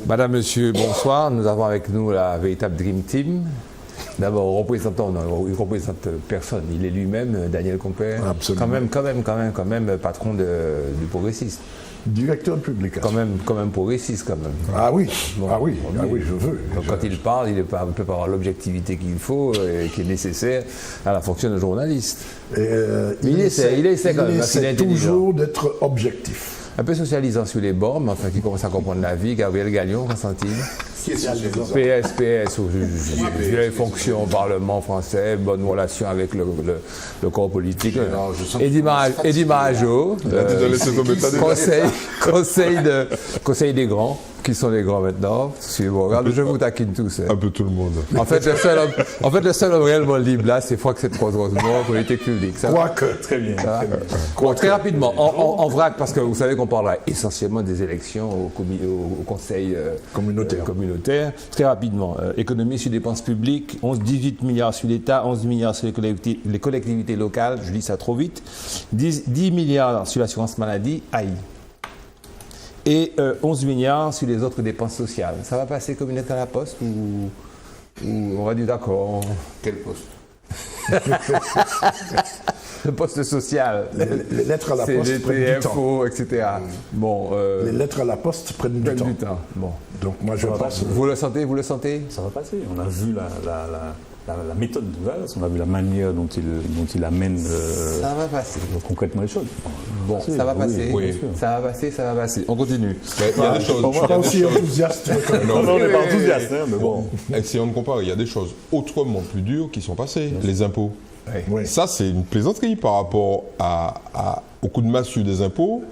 Madame, Monsieur, bonsoir. Nous avons avec nous la véritable Dream Team. D'abord, il représente personne. Il est lui-même, Daniel Compère, quand même patron du progressiste. Directeur public. Quand même progressiste, quand même. Ah oui, Bon, je veux. Donc, quand il parle, il ne peut pas avoir l'objectivité qu'il faut et qui est nécessaire à la fonction de journaliste. Il essaie quand même. Il essaie toujours d'être objectif. Un peu socialisant sur les bords, mais enfin qui commence à comprendre la vie. Gabriel Gagnon, Constantine. PS, vieille fonction au Parlement français, bonne relation avec le corps politique. Eddie Marajo, conseil des grands. Qui sont les grands maintenant? Regarde, je vous taquine tous. Un peu tout le monde. En fait, le seul homme réellement libre là, c'est Fouac Rose-Mort, politique publique. Très bien. Bon, très rapidement, en vrac, parce que vous savez qu'on parlera essentiellement des élections au Conseil communautaire. Très rapidement, économie sur dépenses publiques, 18 milliards sur l'État, 11 milliards sur les collectivités locales, je dis ça trop vite, 10 milliards sur l'assurance maladie, aïe. Et 11 milliards sur les autres dépenses sociales. Ça va passer comme une lettre à la poste ou on va dire d'accord? Quel poste? Le poste social. Les lettres à la poste prennent du temps. etc. Bon, les lettres à la poste prennent du temps. Bon. Donc moi je pense... Vous le sentez? Ça va passer. On a vu la méthode de Valls, on a vu la manière dont il amène ça va passer. Concrètement les choses. Bon, ça va passer. Oui. Ça va passer. On continue. Il y a des choses. Je ne suis pas aussi enthousiaste. Non, on n'est pas enthousiaste, mais bon. Essayons de comparer. Il y a des choses autrement plus dures qui sont passées. Les impôts. Oui. Ça, c'est une plaisanterie par rapport au coup de massue des impôts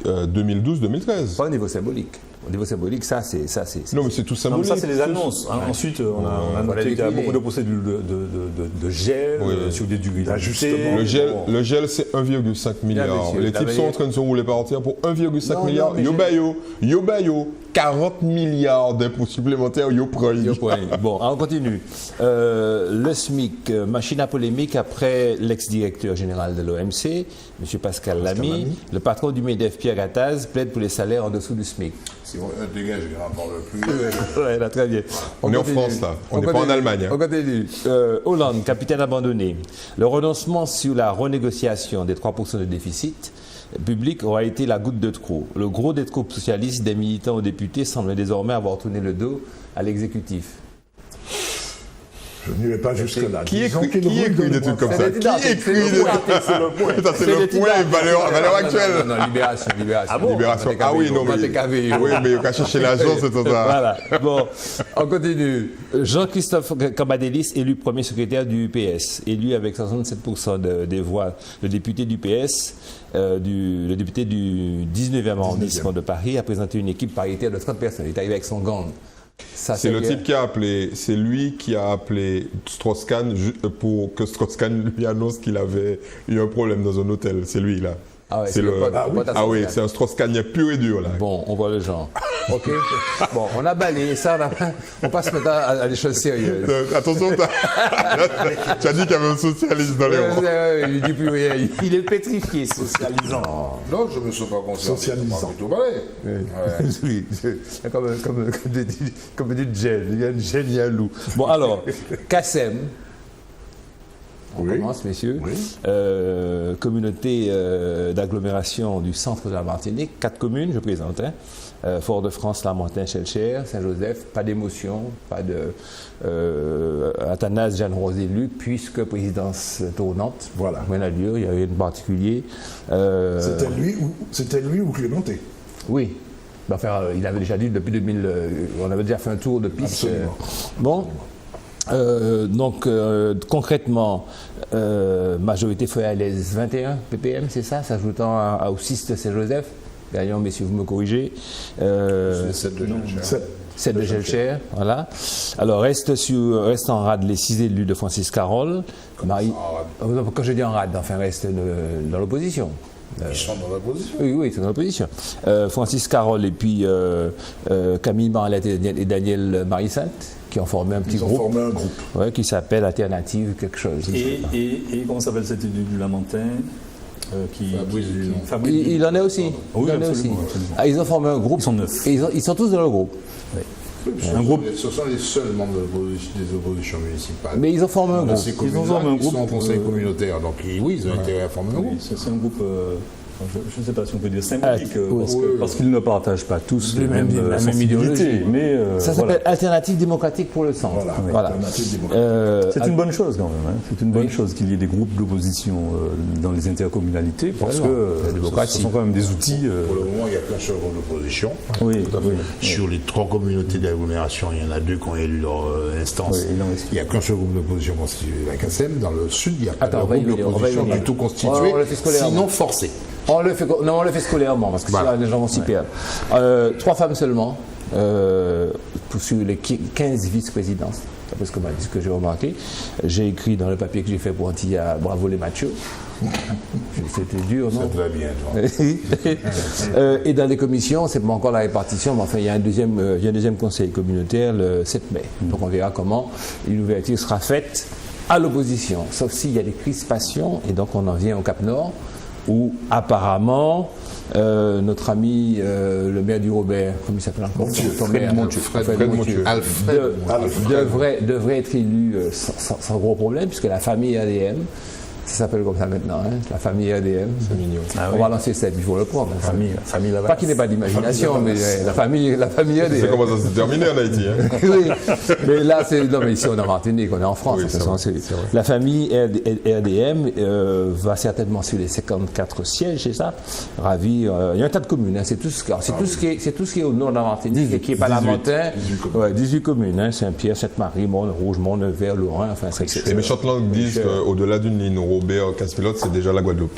2012-2013. Pas au niveau symbolique. Au niveau symbolique, ça c'est. Non, mais c'est tout symbolique. Ça, c'est les annonces. Ensuite, on a noté qu'il y a beaucoup de procédures de gel sur des durées d'ajustement. Le gel, c'est 1,5 milliard. Les types sont en train de se rouler par terre pour 1,5 milliard. Yo bayo, 40 milliards d'impôts supplémentaires, yo prend. Bon, on continue. Le SMIC, machine à polémique après l'ex-directeur général de l'OMC, M. Pascal Lamy. Le patron du MEDEF, Pierre Gattaz, plaide pour les salaires en dessous du SMIC. Si on dégage, il n'en parle plus. Ouais, là, très bien. On est en France, là. On n'est pas en Allemagne. On continue. Hollande, capitaine abandonné. Le renoncement sur la renégociation des 3% de déficit public aura été la goutte de trop. Le gros des troupes socialistes, des militants aux députés, semblent désormais avoir tourné le dos à l'exécutif. Je n'irai pas jusque-là. Qui écrit des trucs comme ça? Qui écrit des trucs? C'est le point, valeur actuelle. Non, Libération. Ah bon? Libération. Ah oui, non, mais. Oui, mais il faut chercher l'agence, c'est ça. Voilà. Bon, on continue. Jean-Christophe Cambadélis, élu premier secrétaire du UPS, élu avec 67% des voix, le député du PS, le député du 19e arrondissement de Paris, a présenté une équipe paritaire de 30 personnes. Il est arrivé avec son gang. C'est le type qui a appelé, c'est lui qui a appelé Strauss-Kahn pour que Strauss-Kahn lui annonce qu'il avait eu un problème dans un hôtel. C'est lui là. Ah ouais, oui, c'est un Strauss-Kahn pur et dur là. Bon, on voit le genre. Ok. Bon, on a balayé ça, on passe maintenant à des choses sérieuses. Attention, tu as dit qu'il y avait un socialiste dans les rangs. Il dit plus rien. Il est pétrifié, socialisant. Non, je ne me suis pas concerné. Socialisant. Plutôt balai. Oui, comme dit gel. Il y a une gel, il y a un loup. Bon, alors, Kassem. On commence, messieurs. Oui. Communauté d'agglomération du centre de la Martinique, 4 communes, je présente. Fort-de-France, Lamentin, Chelcher, Saint-Joseph, pas d'émotion, pas de Athanase, Jeanne-Rosé, Luc, puisque présidence tournante. Voilà. Rien à dire, il n'y a rien de particulier. C'était lui ou Clémenté? Oui. Enfin, il avait déjà dit depuis 2000, on avait déjà fait un tour de piste. Bon. Donc, concrètement, majorité Feuillalaise 21 ppm, c'est ça, s'ajoutant au 6 de Saint-Joseph. Gagnant, messieurs, vous me corrigez. 7 de Gelcher, voilà. Alors, reste en rade les 6 élus de Francis Carole. Quand je dis en rade, enfin, reste dans l'opposition. Ils sont dans l'opposition. Oui, c'est dans l'opposition. Francis Carole et puis Camille Marlette et Daniel Marie-Sainte, qui ont formé un petit groupe. Ils ont formé un groupe. Ouais, qui s'appelle Alternative quelque chose. Et comment s'appelle cet élu du Lamentin? Fabrice. Il en est aussi. Oui, Il en est aussi. absolument. Ah, ils ont formé un groupe. Ils sont 9. Et ils sont tous dans le groupe. Ce sont les seuls membres des oppositions municipales. Mais ils ont formé un groupe. Ils ont formé un Ils sont au groupe. conseil communautaire, donc oui, ils ont intérêt à former un groupe. Oui, c'est un groupe, je ne sais pas si on peut dire symbolique, oui. parce qu'ils ne partagent pas tous la même sensibilités, idéologie. mais Ça s'appelle Alternative démocratique pour le centre. Voilà. c'est une bonne chose quand même. Hein. C'est une bonne chose qu'il y ait des groupes d'opposition dans les intercommunalités, parce que ce sont quand même des outils. Pour le moment, il n'y a qu'un seul groupe d'opposition. Oui, Sur les 3 communautés d'agglomération, il y en a 2 qui ont élu leur instance. Oui, il n'y a qu'un seul groupe d'opposition constitué, la CACEM. Dans le sud, il n'y a pas de on va y groupe venir, d'opposition du tout constitué, on le fait scolairement. sinon forcé. On le fait scolairement, parce que sinon les gens vont s'y perdre. 3 femmes seulement, sur les 15 vice-présidences. Parce que ce que j'ai remarqué, j'ai écrit dans le papier que j'ai fait pour Antilla, bravo les machos. C'était dur, non? Ça te va bien, toi. Et dans les commissions, c'est pas encore la répartition, mais enfin, il y a un deuxième conseil communautaire le 7 mai. Donc on verra comment une ouverture sera faite à l'opposition, sauf s'il y a des crispations, et donc on en vient au Cap-Nord, où apparemment notre ami le maire du Robert, comment il s'appelle encore? Fred Montieu. devrait être élu sans gros problème, puisque la famille ADM, ça s'appelle comme ça maintenant, hein, la famille ADM. C'est mignon. On va lancer ça, il faut le prendre. La famille Laval. Pas qu'il n'ait pas d'imagination, mais la famille ADM. C'est comment ça s'est terminé en Haïti. Hein. Oui, mais là, non, mais ici on est en Martinique, on est en France. Oui, c'est vrai. La famille RDM va certainement sur les 54 sièges, c'est ça. Ravi. Il y a un tas de communes. Hein, c'est tout ce qui est au nord de la Martinique et qui est Palamentin. 18 communes. Hein, Saint-Pierre, Sainte-Marie, Mont-Rouge, Mont-Nevers, Lorrain. Enfin, Et mes langues disent qu'au-delà d'une ligne Robert, Casse-Pilote, c'est déjà la Guadeloupe.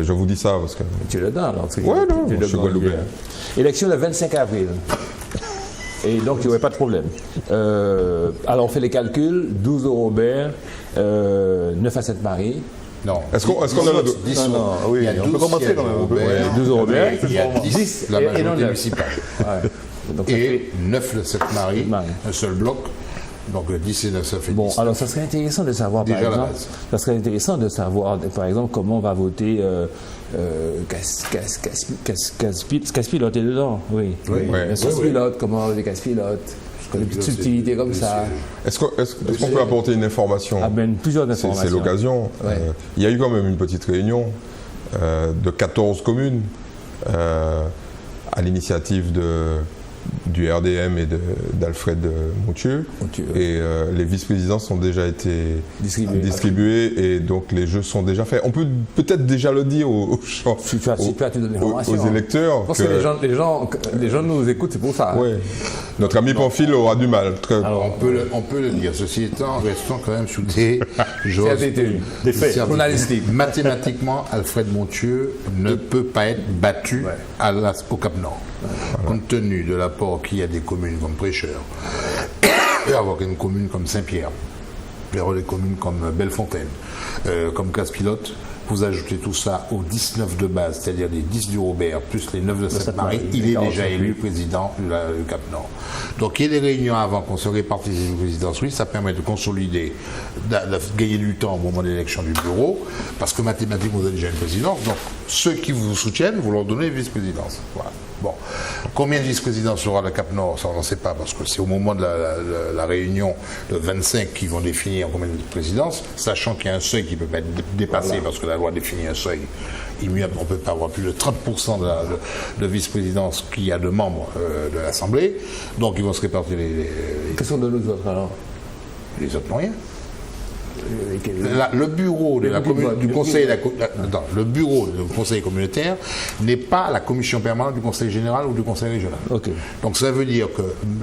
Je vous dis ça parce que. Tu es dedans, alors. Ouais, non, je suis Guadeloupéen. Élection le 25 avril. Et donc, il n'y aurait pas de problème. Alors, on fait les calculs 12 au Robert, 9 à Sainte-Marie. Non. Est-ce qu'on a le. Oui, on peut commencer quand même. 12 au Robert. Il y a 10 la majorité municipale. Donc, et 9 de Sainte-Marie, un seul bloc. Donc 10 et 9, ça fait 10. Bon, alors ça serait intéressant de savoir, déjà par exemple, ça serait intéressant de savoir, par exemple, comment on va voter Casse-Pilote est dedans, oui. Casse-Pilote, comment on va voter Casse-Pilote, des petites subtilités comme ça. Est-ce qu'on peut apporter une information? Plusieurs informations. C'est l'occasion. Il y a eu quand même une petite réunion de 14 communes à l'initiative du RDM et d'Alfred Montieu. Et les vice-présidences ont déjà été distribués et donc les jeux sont déjà faits. On peut peut-être déjà le dire aux électeurs. Parce que les gens nous écoutent, c'est pour ça. Ouais. Notre ami Pamphile aura du mal. Alors on peut le dire. Ceci étant, restons quand même sous des faits journalistiques. Mathématiquement, Alfred Montieu ne peut pas être battu au Cap-Nord. Compte tenu de l'apport qu'il y a des communes comme Prêcheur, et avoir une commune comme Saint-Pierre, et avoir des communes comme Bellefontaine, comme Casse-Pilote, vous ajoutez tout ça aux 19 de base, c'est-à-dire les 10 du Robert plus les 9 de Sainte-Marie, il est déjà élu président du Cap-Nord. Donc il y a des réunions avant qu'on se répartisse les présidences, oui, ça permet de consolider, de gagner du temps au moment de l'élection du bureau, parce que mathématiquement vous avez déjà une présidence, donc ceux qui vous soutiennent, vous leur donnez vice-présidence. Voilà. Bon. Combien de vice-présidences aura le Cap-Nord, ça on n'en sait pas, parce que c'est au moment de la réunion de 25 qu'ils vont définir combien de présidences, sachant qu'il y a un seuil qui ne peut pas être dépassé, parce que la loi définit un seuil. On ne peut pas avoir plus de 30% de vice-présidence qu'il y a de membres de l'Assemblée, donc ils vont se répartir les... Quels sont de nous autres alors? Les autres n'ont rien. Le bureau du conseil communautaire n'est pas la commission permanente du conseil général ou du conseil régional. Okay. Donc ça veut dire que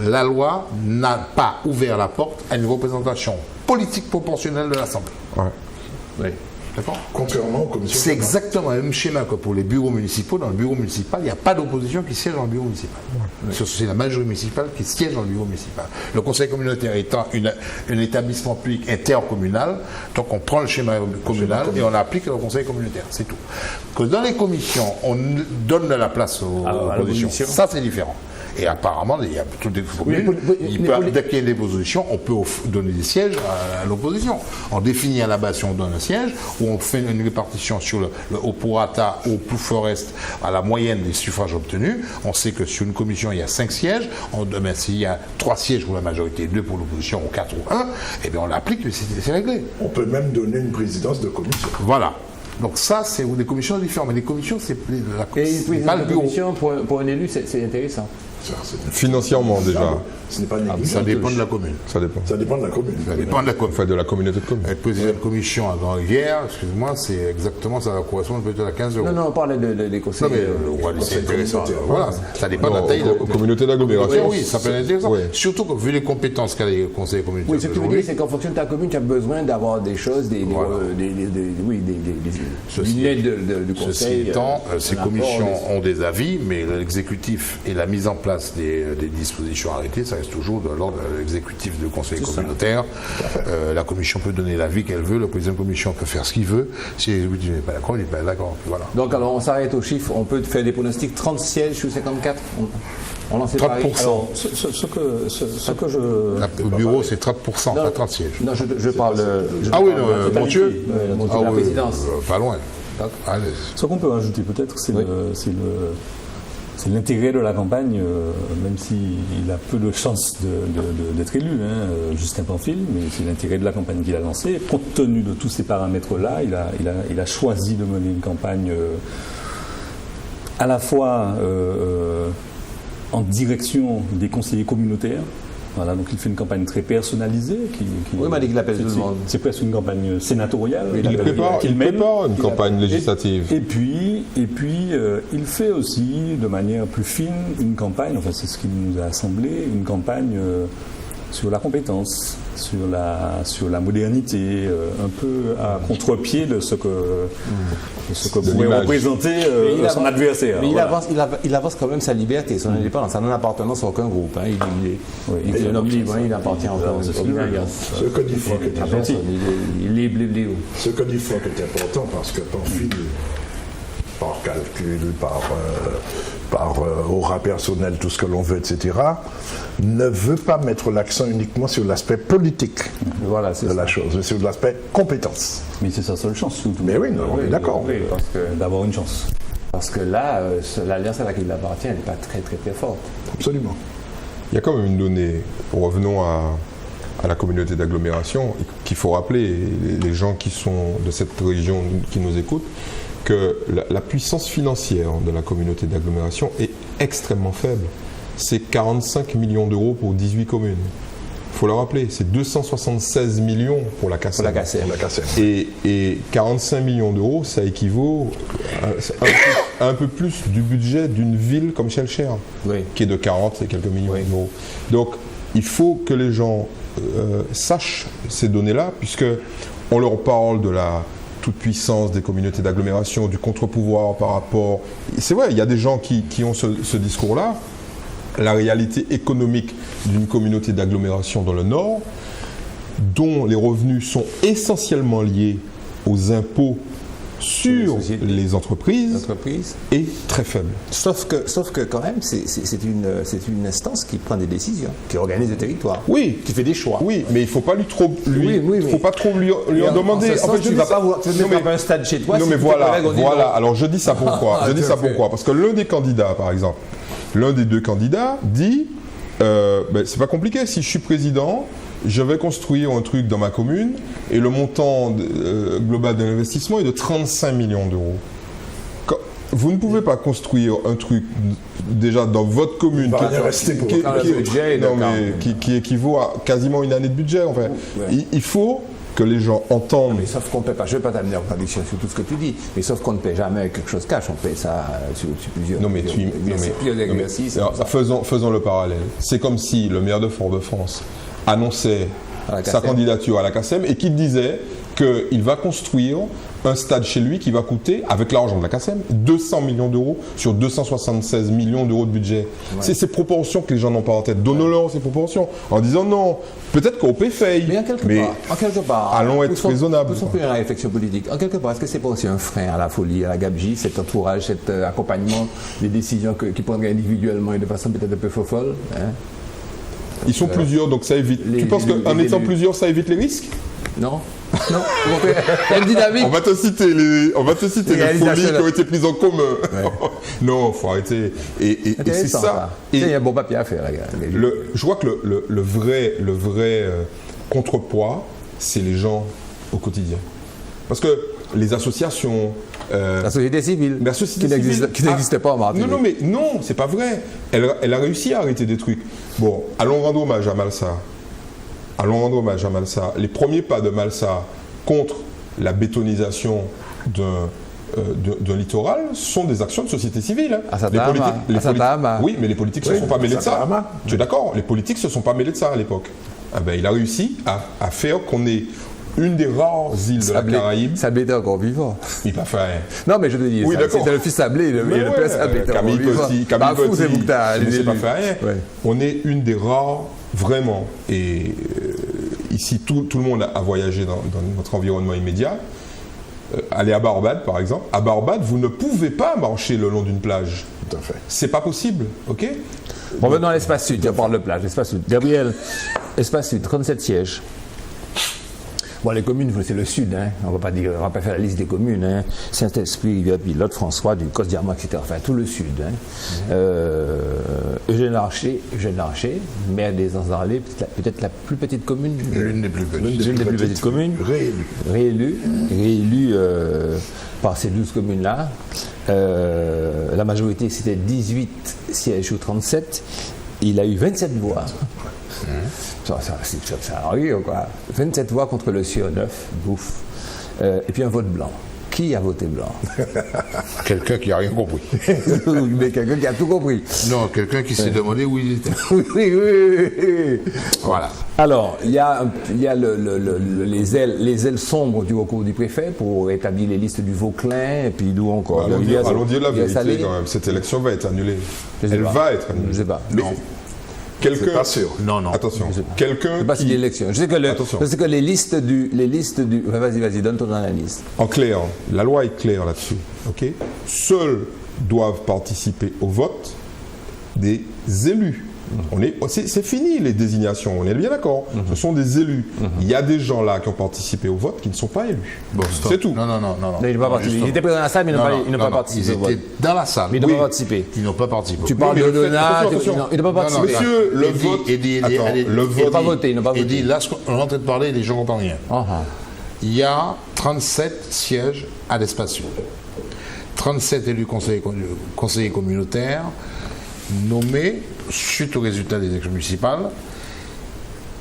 la loi n'a pas ouvert la porte à une représentation politique proportionnelle de l'Assemblée. Ouais. Oui. D'accord. Contrairement aux commissions. C'est exactement le même schéma que pour les bureaux municipaux. Dans le bureau municipal, il n'y a pas d'opposition qui siège dans le bureau municipal. Ouais. C'est la majorité municipale qui siège dans le bureau municipal. Le conseil communautaire étant un établissement public intercommunal, donc on prend le schéma communal et on l'applique au conseil communautaire. C'est tout. Que dans les commissions, on donne de la place aux oppositions. Ça, c'est différent. Et apparemment, il y a toutes les communes, dès qu'il y a des oppositions, on peut donner des sièges à l'opposition. On définit à la base si on donne un siège, ou on fait une répartition sur le au prorata, au plus forest, à la moyenne des suffrages obtenus. On sait que sur une commission, il y a 5 sièges. S'il y a 3 sièges pour la majorité, 2 pour l'opposition, ou 4 ou 1, eh bien on l'applique, c'est réglé. On peut même donner une présidence de commission. Voilà. Donc ça, c'est des commissions différentes. Mais les commissions, c'est pas le bureau. Commission pour un élu, c'est intéressant. Financièrement déjà. Ce n'est pas négligeable. Ça dépend de la commune. Ça dépend. Ça dépend de la commune. Ça dépend de la commune. Enfin, de la communauté de communes. Être président de commission à Grand-Rivière, excuse-moi, c'est exactement, ça va correspondre peut-être à 15 euros. Non, on parlait des conseils. Non, mais c'est intéressant. Voilà. Ça dépend de la taille de la communauté d'agglomération. Oui, ça peut être intéressant. Oui. Surtout que vu les compétences qu'a les conseils communautaires. Oui, ce que tu veux dire, c'est qu'en fonction de ta commune, tu as besoin d'avoir des choses, des lunettes du conseil. Ceci étant, ces commissions ont des avis, mais l'exécutif et la mise en place des dispositions arrêtées, ça reste toujours de l'ordre de l'exécutif du conseil communautaire. La commission peut donner l'avis qu'elle veut, le président de commission peut faire ce qu'il veut. Si l'exécutif n'est pas d'accord, il n'est pas d'accord. Voilà. Donc alors on s'arrête aux chiffres, on peut faire des pronostics, 30 sièges sur 54 on lance 30%. Alors, ce que je... Au bureau, c'est 30%, pas 30 sièges. Non, je parle... Montieu la présidence. Pas loin. Ce qu'on peut ajouter peut-être, c'est l'intérêt de la campagne, même s'il a peu de chances d'être élu, Justin Pamphile, mais c'est l'intérêt de la campagne qu'il a lancée. Compte tenu de tous ces paramètres-là, il a choisi de mener une campagne à la fois en direction des conseillers communautaires. Voilà, donc il fait une campagne très personnalisée. Oui, il m'a dit qu'il appelle tout le monde. C'est presque une campagne sénatoriale. Il prépare une campagne législative. Et puis il fait aussi de manière plus fine une campagne, enfin c'est ce qui nous a assemblé, une campagne sur la compétence, sur la modernité, un peu à contre-pied de ce que pourrait représenter son adversaire. Mais il avance quand même sa liberté, son indépendance, sa non-appartenance à aucun groupe. Il est un homme libre, il appartient à aucun groupe. Ce que dit Franck est important. Il est blé haut. Ce que dit Franck est important parce que Pamphile, par calcul, par aura personnel, tout ce que l'on veut, etc., ne veut pas mettre l'accent uniquement sur l'aspect politique de la chose, mais sur l'aspect compétence. Mais c'est sa seule chance, surtout. Mais oui, on est d'accord. Oui, d'avoir une chance. Parce que là, l'alliance à laquelle il appartient, elle n'est pas très, très, très forte. Absolument. Il y a quand même une donnée, revenons à la communauté d'agglomération, qu'il faut rappeler, les gens qui sont de cette région qui nous écoutent, que la puissance financière de la communauté d'agglomération est extrêmement faible. C'est 45 millions d'euros pour 18 communes. Il faut le rappeler, c'est 276 millions pour la CACEM. Et 45 millions d'euros, ça équivaut à un peu plus du budget d'une ville comme Schellcher, qui est de 40 et quelques millions d'euros. Donc, il faut que les gens sachent ces données-là, puisqu'on leur parle de la toute puissance des communautés d'agglomération, du contre-pouvoir par rapport... C'est vrai, il y a des gens qui ont ce discours-là. La réalité économique d'une communauté d'agglomération dans le Nord, dont les revenus sont essentiellement liés aux impôts sur les entreprises, est très faible. Sauf que quand même, c'est une instance qui prend des décisions, qui organise le territoire, qui fait des choix. Oui, mais il ne faut pas pas trop lui en demander. En fait, tu ne vas pas un stade chez toi. Non, mais voilà. Alors je dis ça pourquoi parce que l'un des candidats, par exemple, l'un des deux candidats dit c'est pas compliqué, si je suis président, je vais construire un truc dans ma commune et le montant global de l'investissement est de 35 millions d'euros. Vous ne pouvez pas construire un truc déjà dans votre commune qui équivaut à quasiment une année de budget. En fait. Il faut que les gens entendent. Mais sauf qu'on ne paie pas, je ne vais pas t'amener en contradiction sur tout ce que tu dis, mais sauf qu'on ne paie jamais quelque chose cash, on paie ça sur plusieurs exercices. Alors, faisons le parallèle. C'est comme si le maire de Fort-de-France annonçait sa candidature à la CACEM et qu'il disait qu'il va construire un stade chez lui qui va coûter, avec l'argent de la CACEM, 200 millions d'euros sur 276 millions d'euros de budget. Ouais. C'est ces proportions que les gens n'ont pas en tête. Donnons-leur ces proportions en disant non, peut-être qu'on peut faire. Mais en quelque part, allons être raisonnables. Poussons plus dans la réflexion politique. En quelque part, est-ce que c'est pas aussi un frein à la folie, à la gabegie, cet entourage, cet accompagnement des décisions qui prendraient individuellement et de façon peut-être un peu folle, hein? Ils sont plusieurs, donc ça évite. Tu penses qu'en étant plusieurs, ça évite les risques? Non. Non. Il y a une dynamique. On va te citer les folies qui ont été prises en commun. Ouais. Non, il faut arrêter. Et c'est ça. Il y a un bon papier à faire, les gars. Je vois que le vrai contrepoids, c'est les gens au quotidien. Parce que les associations... la société civile, qui n'existait pas en Martinique. Non, c'est pas vrai. Elle a réussi à arrêter des trucs. Bon, allons rendre hommage à Malsa. Les premiers pas de Malsa contre la bétonisation d'un littoral sont des actions de société civile. Oui, mais les politiques ne se sont pas mêlés de ça. Tu es d'accord? Les politiques ne se sont pas mêlés de ça à l'époque. Ah ben, il a réussi à faire qu'on ait une des rares îles de la Caraïbe. Sablé était encore vivant. Il n'a pas fait. Non, mais je te dis, c'était le fils Sablé et le père Sablé était encore vivant. Camille Petit, il ne s'est pas fait rien. Ouais. On est une des rares, vraiment. Et ici, tout le monde a voyagé dans notre environnement immédiat. Aller à Barbade, par exemple. À Barbade, vous ne pouvez pas marcher le long d'une plage. Tout à fait. C'est pas possible, ok? On va dans l'espace sud, on parle de plage, l'espace sud. Gabriel, espace sud, 37 sièges. Bon, les communes, c'est le sud, hein. On va pas faire la liste des communes, hein. Saint-Esprit, Rivière-Pilote, François, du Cos-Diamant, etc. Enfin, tout le sud, hein. Eugène Larcher, maire des Anses-d'Arlé, peut-être la plus petite commune. L'une des plus petites communes. Réélu par ces 12 communes-là. La majorité, c'était 18 sièges sur 37. Il a eu 27 voix. Ça arrive, quoi. 27 voix contre le CIO 9, bouffe. Et puis un vote blanc. Qui a voté blanc? Quelqu'un qui n'a rien compris. Mais quelqu'un qui a tout compris. Non, quelqu'un qui s'est demandé où il était. Oui. Voilà. Alors, il y a les ailes sombres du recours du préfet pour établir les listes du Vauclin, et puis d'où encore. Allons dire la vérité quand même. Cette élection va être annulée. Elle va être annulée. Je ne sais pas. Mais quelqu'un. Pas sûr. Non. Attention. Quelqu'un. Pas si l'élection. Je sais que les listes du. Vas-y, donne ton analyse. En clair, la loi est claire là-dessus. Ok. Seuls doivent participer au vote des élus. C'est fini les désignations, on est bien d'accord. Ce sont des élus. Il y a des gens là qui ont participé au vote qui ne sont pas élus. Bon, c'est tout. Non. Ils étaient présents dans la salle, mais ils n'ont pas participé. Ils étaient dans la salle. Mais ils n'ont pas participé. Ils n'ont pas participé. Tu parles de Donat, ils n'ont pas participé. Monsieur, le vote. Ils n'ont pas voté. Il dit, là, on est en train de parler, les gens n'entendent rien. Il y a 37 sièges à l'espace sud. 37 élus conseillers communautaires nommés suite aux résultats des élections municipales.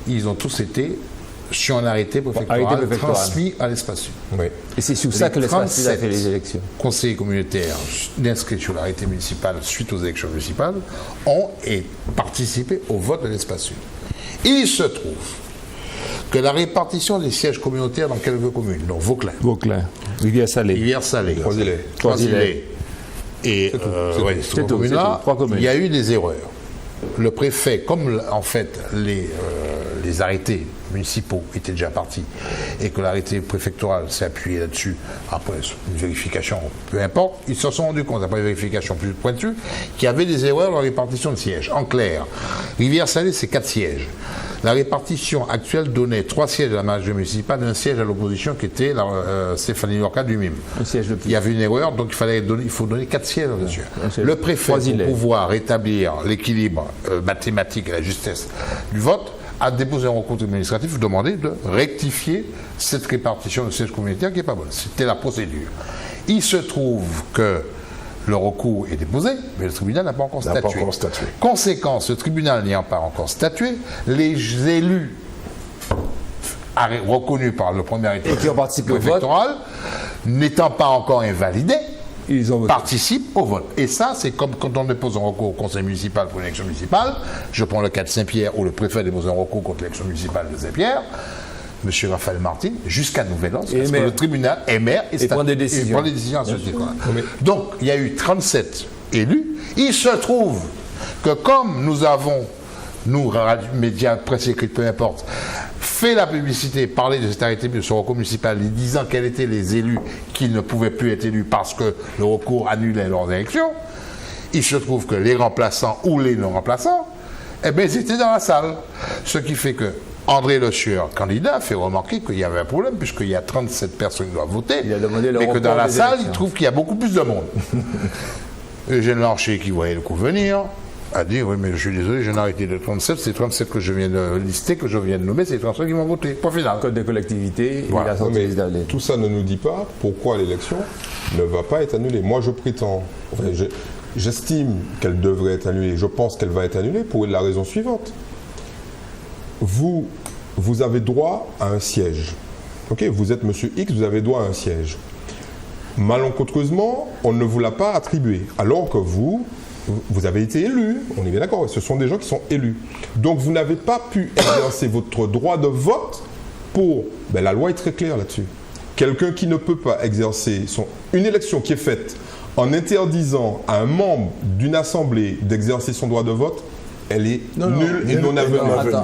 Ils ont tous été sur un arrêté préfectoral transmis à l'espace sud. Oui. Et c'est sur ça que l'espace sud a fait les élections. Conseillers communautaires inscrits sur l'arrêté municipal suite aux élections municipales ont participé au vote de l'espace sud. Il se trouve que la répartition des sièges communautaires dans quelques communes, donc Vauclin, Rivière-Salée, Croisillet, et ces communes-là, il y a eu des erreurs. Le préfet, comme en fait les arrêtés municipaux étaient déjà partis et que l'arrêté préfectoral s'est appuyé là-dessus, après une vérification, peu importe, ils se sont rendus compte, après une vérification plus pointue, qu'il y avait des erreurs dans la répartition de sièges. En clair, Rivière-Salée, c'est 4 sièges. La répartition actuelle donnait 3 sièges à la majorité municipale et un siège à l'opposition qui était Stéphanie Lorca du MIM. Il y avait une erreur, donc il faut donner 4 sièges là-dessus. Le préfet, pour pouvoir rétablir l'équilibre mathématique et la justesse du vote, a déposé un recours administratif pour demander de rectifier cette répartition de sièges communautaires qui n'est pas bonne. C'était la procédure. Il se trouve que le recours est déposé, mais le tribunal n'a pas encore statué. Conséquence, le tribunal n'ayant pas encore statué, les élus reconnus par le premier arrêté préfectoral, n'étant pas encore invalidés, participent au vote. Et ça, c'est comme quand on dépose un recours au conseil municipal pour une élection municipale. Je prends le cas de Saint-Pierre où le préfet dépose un recours contre l'élection municipale de Saint-Pierre. M. Raphaël Martin, jusqu'à nouvel ordre, parce que maire. le tribunal est maire et prend des décisions. prend des décisions à ce titre-là. Donc, il y a eu 37 élus. Il se trouve que comme nous avons, nous, médias, presse écrite, peu importe, fait la publicité, parlé de cet arrêté de ce recours municipal, disant quels étaient les élus qui ne pouvaient plus être élus parce que le recours annulait leurs élections, il se trouve que les remplaçants ou les non-remplaçants, eh bien, ils étaient dans la salle. Ce qui fait que André Le Sueur, candidat, fait remarquer qu'il y avait un problème, puisqu'il y a 37 personnes qui doivent voter, Il a demandé le et que report dans la des salle, élections. il trouve qu'il y a beaucoup plus de monde. Eugène Larcher, qui voyait le coup venir, a dit, oui, mais je suis désolé, je n'ai arrêté de 37, c'est 37 que je viens de lister, que je viens de nommer, c'est 37 qui m'ont voté. Point final. Code des collectivités, Voilà. il a sorti Mais les dates. tout ça ne nous dit pas pourquoi l'élection ne va pas être annulée. Moi, je prétends, j'estime qu'elle devrait être annulée, je pense qu'elle va être annulée pour la raison suivante. Vous avez droit à un siège. Ok, vous êtes Monsieur X, vous avez droit à un siège. Malencontreusement, on ne vous l'a pas attribué, alors que vous avez été élu, on est bien d'accord, ce sont des gens qui sont élus. Donc vous n'avez pas pu exercer votre droit de vote pour... Ben, la loi est très claire là-dessus. Quelqu'un qui ne peut pas exercer une élection qui est faite en interdisant à un membre d'une assemblée d'exercer son droit de vote, elle est nulle et non avenue.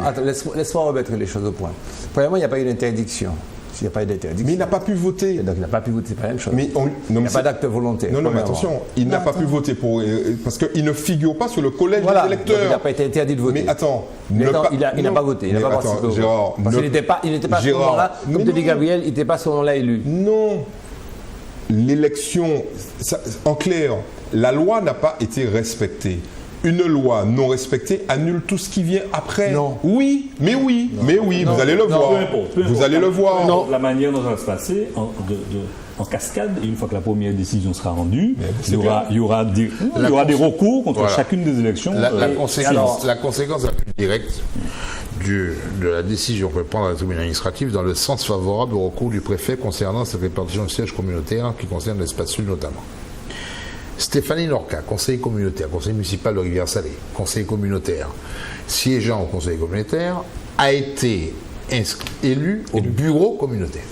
Attends, laisse-moi remettre les choses au point. Premièrement, il n'y a pas eu d'interdiction. S'il n'y a pas eu d'interdiction. Mais il n'a pas pu voter. Donc il n'a pas pu voter, c'est pas la même chose. Mais il n'y a pas d'acte volontaire. Non, mais premièrement. attention, il n'a pas pu voter parce qu'il ne figure pas sur le collège Voilà, des électeurs. donc il n'a pas été interdit de voter. Mais attends, Mais attends, il n'a pas voté, il n'a pas participé au vote. Gérard, Parce qu'il n'était pas à ce moment-là, comme te dit Gabriel, il n'était pas à ce moment-là élu. Non. L'élection, en clair, la loi n'a pas été respectée. Une loi non respectée annule tout ce qui vient après. Non. Oui, mais oui, mais oui, vous allez le voir. Peu importe. Vous allez le voir. Non. La manière dont ça va se passer, en cascade, et une fois que la première décision sera rendue, il y aura des recours contre chacune des élections. La conséquence la plus directe de la décision que prend le tribunal administratif dans le sens favorable au recours du préfet concernant cette répartition de sièges communautaires qui concerne l'espace sud notamment. Stéphanie Lorca, conseiller communautaire, conseiller municipal de Rivière-Salée, conseiller communautaire, siégeant au conseil communautaire, a été élu au bureau communautaire.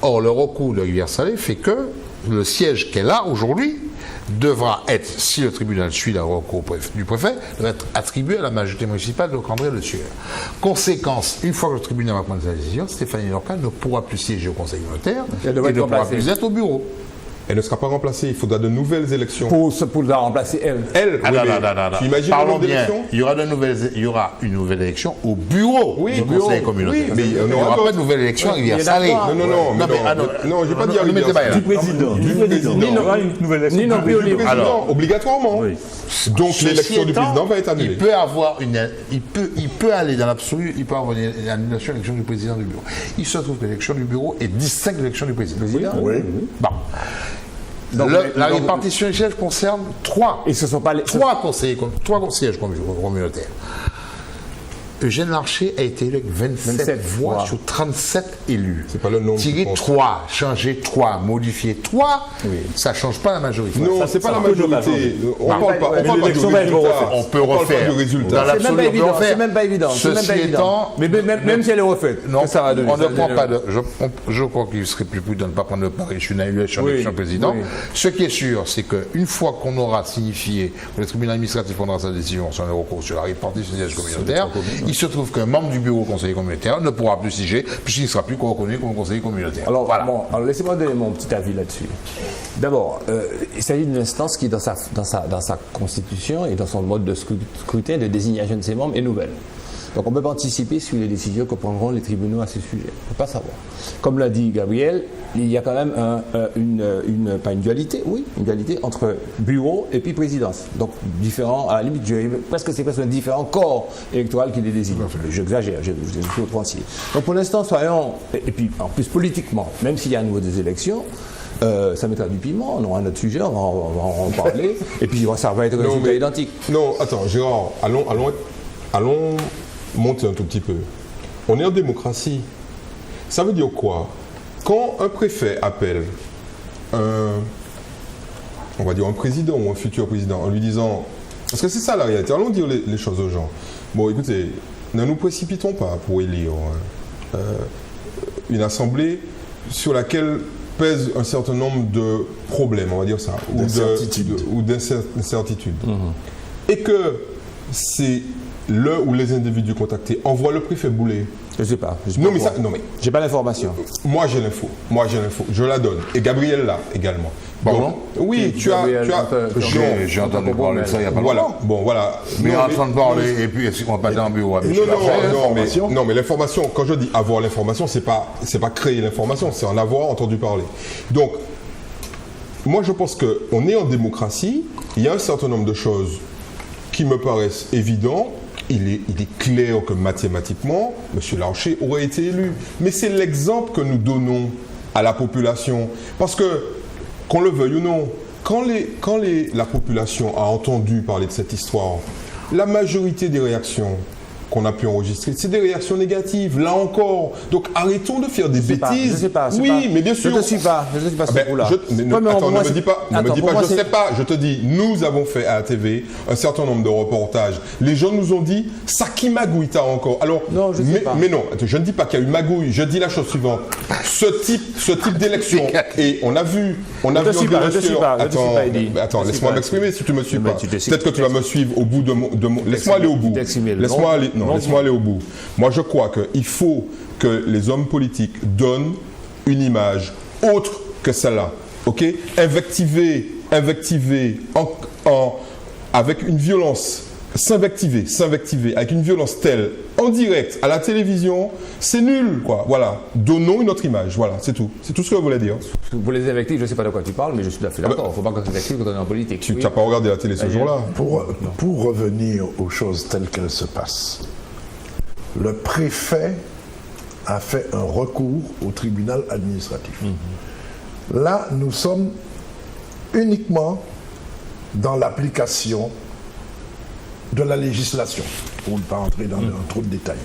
Or, le recours de Rivière-Salée fait que le siège qu'elle a aujourd'hui devra être, si le tribunal suit le recours du préfet, devra être attribué à la majorité municipale de André Le Sueur. Conséquence, une fois que le tribunal va prendre sa décision, Stéphanie Lorca ne pourra plus siéger au conseil communautaire et ne pourra plus être au bureau. Elle ne sera pas remplacée, il faudra de nouvelles élections. Pour la remplacer, elle. Elle, tu imagines le nombre d'élections ? Il y aura une nouvelle élection au bureau du conseil communautaire. Oui, mais il n'y aura pas de nouvelle élection à Rivière-Salée. Non, je vais pas dire Du président. Il y aura une nouvelle élection. du président, obligatoirement. Oui. Donc l'élection du président va être annulée. Il peut aller dans l'absolu, il peut avoir une annulation de l'élection du président du bureau. Il se trouve que l'élection du bureau est distincte de l'élection du président. Oui. Bon. Donc, la répartition des sièges concerne trois sièges communautaires. Eugène Larcher a été élu avec 27 voix sur 37 élus. C'est pas le nombre. Tirer 3, changer 3, modifier 3, ça ne change pas la majorité. Non, c'est pas la majorité. On ne parle pas du résultat. On peut refaire. Du résultat. C'est même pas évident. Ceci étant, mais même si elle est refaite, non, ça va donner. on ne prend pas de. Je crois qu'il serait plus prudent de ne pas prendre le pari sur une annulation d'élection président. Ce qui est sûr, c'est qu'une fois qu'on aura signifié que le tribunal administratif prendra sa décision sur le recours sur la répartition des sièges communautaires, il se trouve qu'un membre du bureau conseiller communautaire ne pourra plus siéger puisqu'il ne sera plus reconnu comme conseiller communautaire. Alors, voilà. alors laissez-moi donner mon petit avis là-dessus. D'abord, il s'agit d'une instance qui, dans sa constitution et dans son mode de scrutin, de désignation de ses membres, est nouvelle. Donc on ne peut pas anticiper sur les décisions que prendront les tribunaux à ce sujet. On ne peut pas savoir. Comme l'a dit Gabriel, il y a quand même pas une dualité, une dualité entre bureau et puis présidence. Donc différents, à la limite, c'est presque un différent corps électoral qui les désigne. J'exagère, je suis trop tranquille. Donc pour l'instant, soyons, et puis en plus politiquement, même s'il y a à nouveau des élections, ça mettra du piment, on aura un autre sujet, on va en parler, et puis ça va être un résultat identique. Non, attends, Gérard, allons monter un tout petit peu. On est en démocratie. Ça veut dire quoi? Quand un préfet appelle on va dire un président ou un futur président en lui disant, parce que c'est ça la réalité, allons dire les choses aux gens. Bon, écoutez, ne nous précipitons pas pour élire une assemblée sur laquelle pèse un certain nombre de problèmes, on va dire ça, ou d'incertitudes. Et que c'est le ou les individus contactés envoient le préfet Boulay. Je sais pas. Non mais j'ai pas l'information. Moi j'ai l'info. Je la donne. Et Gabriel l'a également. Pardon? Oui, tu as. J'ai entendu parler de ça il n'y a pas longtemps. Voilà. Mais entendre parler et puis est-ce qu'on va pas dans le bureau? Non, mais l'information, quand je dis avoir l'information, c'est pas créer l'information, c'est en avoir entendu parler. Donc, moi je pense qu'on est en démocratie, il y a un certain nombre de choses qui me paraissent évidentes. Il est clair que mathématiquement, M. Larcher aurait été élu. Mais c'est l'exemple que nous donnons à la population. Parce que, qu'on le veuille ou non, quand la population a entendu parler de cette histoire, la majorité des réactions qu'on a pu enregistrer, c'est des réactions négatives, là encore. Donc arrêtons de faire des bêtises. Je sais pas. Mais bien sûr. Je ne te suis pas ce coup-là. Attends, ne me dis pas, je ne sais pas. Je te dis, nous avons fait à la TV un certain nombre de reportages. Les gens nous ont dit, ça qui magouille t'as encore. Alors, non, je sais pas. Mais non, je ne dis pas qu'il y a eu magouille. Je dis la chose suivante. Ce type d'élection, et on a vu. Attends, laisse-moi m'exprimer si tu ne me suis pas. Peut-être que tu vas me suivre au bout de mon. Laisse-moi aller au bout. Laisse-moi aller au bout. Moi, je crois qu'il faut que les hommes politiques donnent une image autre que celle-là. Ok ? Invectiver avec une violence, s'invectiver avec une violence telle, en direct, à la télévision, c'est nul, quoi. Voilà. Donnons une autre image. Voilà, c'est tout. C'est tout ce que je voulais dire. Pour les invectives, je ne sais pas de quoi tu parles, mais je suis tout à fait d'accord. Il ne faut pas qu'on s'invective quand on est en politique. Tu n'as pas regardé la télé ce jour-là. Pour revenir aux choses telles qu'elles se passent, le préfet a fait un recours au tribunal administratif. Là, nous sommes uniquement dans l'application de la législation, pour ne pas entrer dans trop de détails.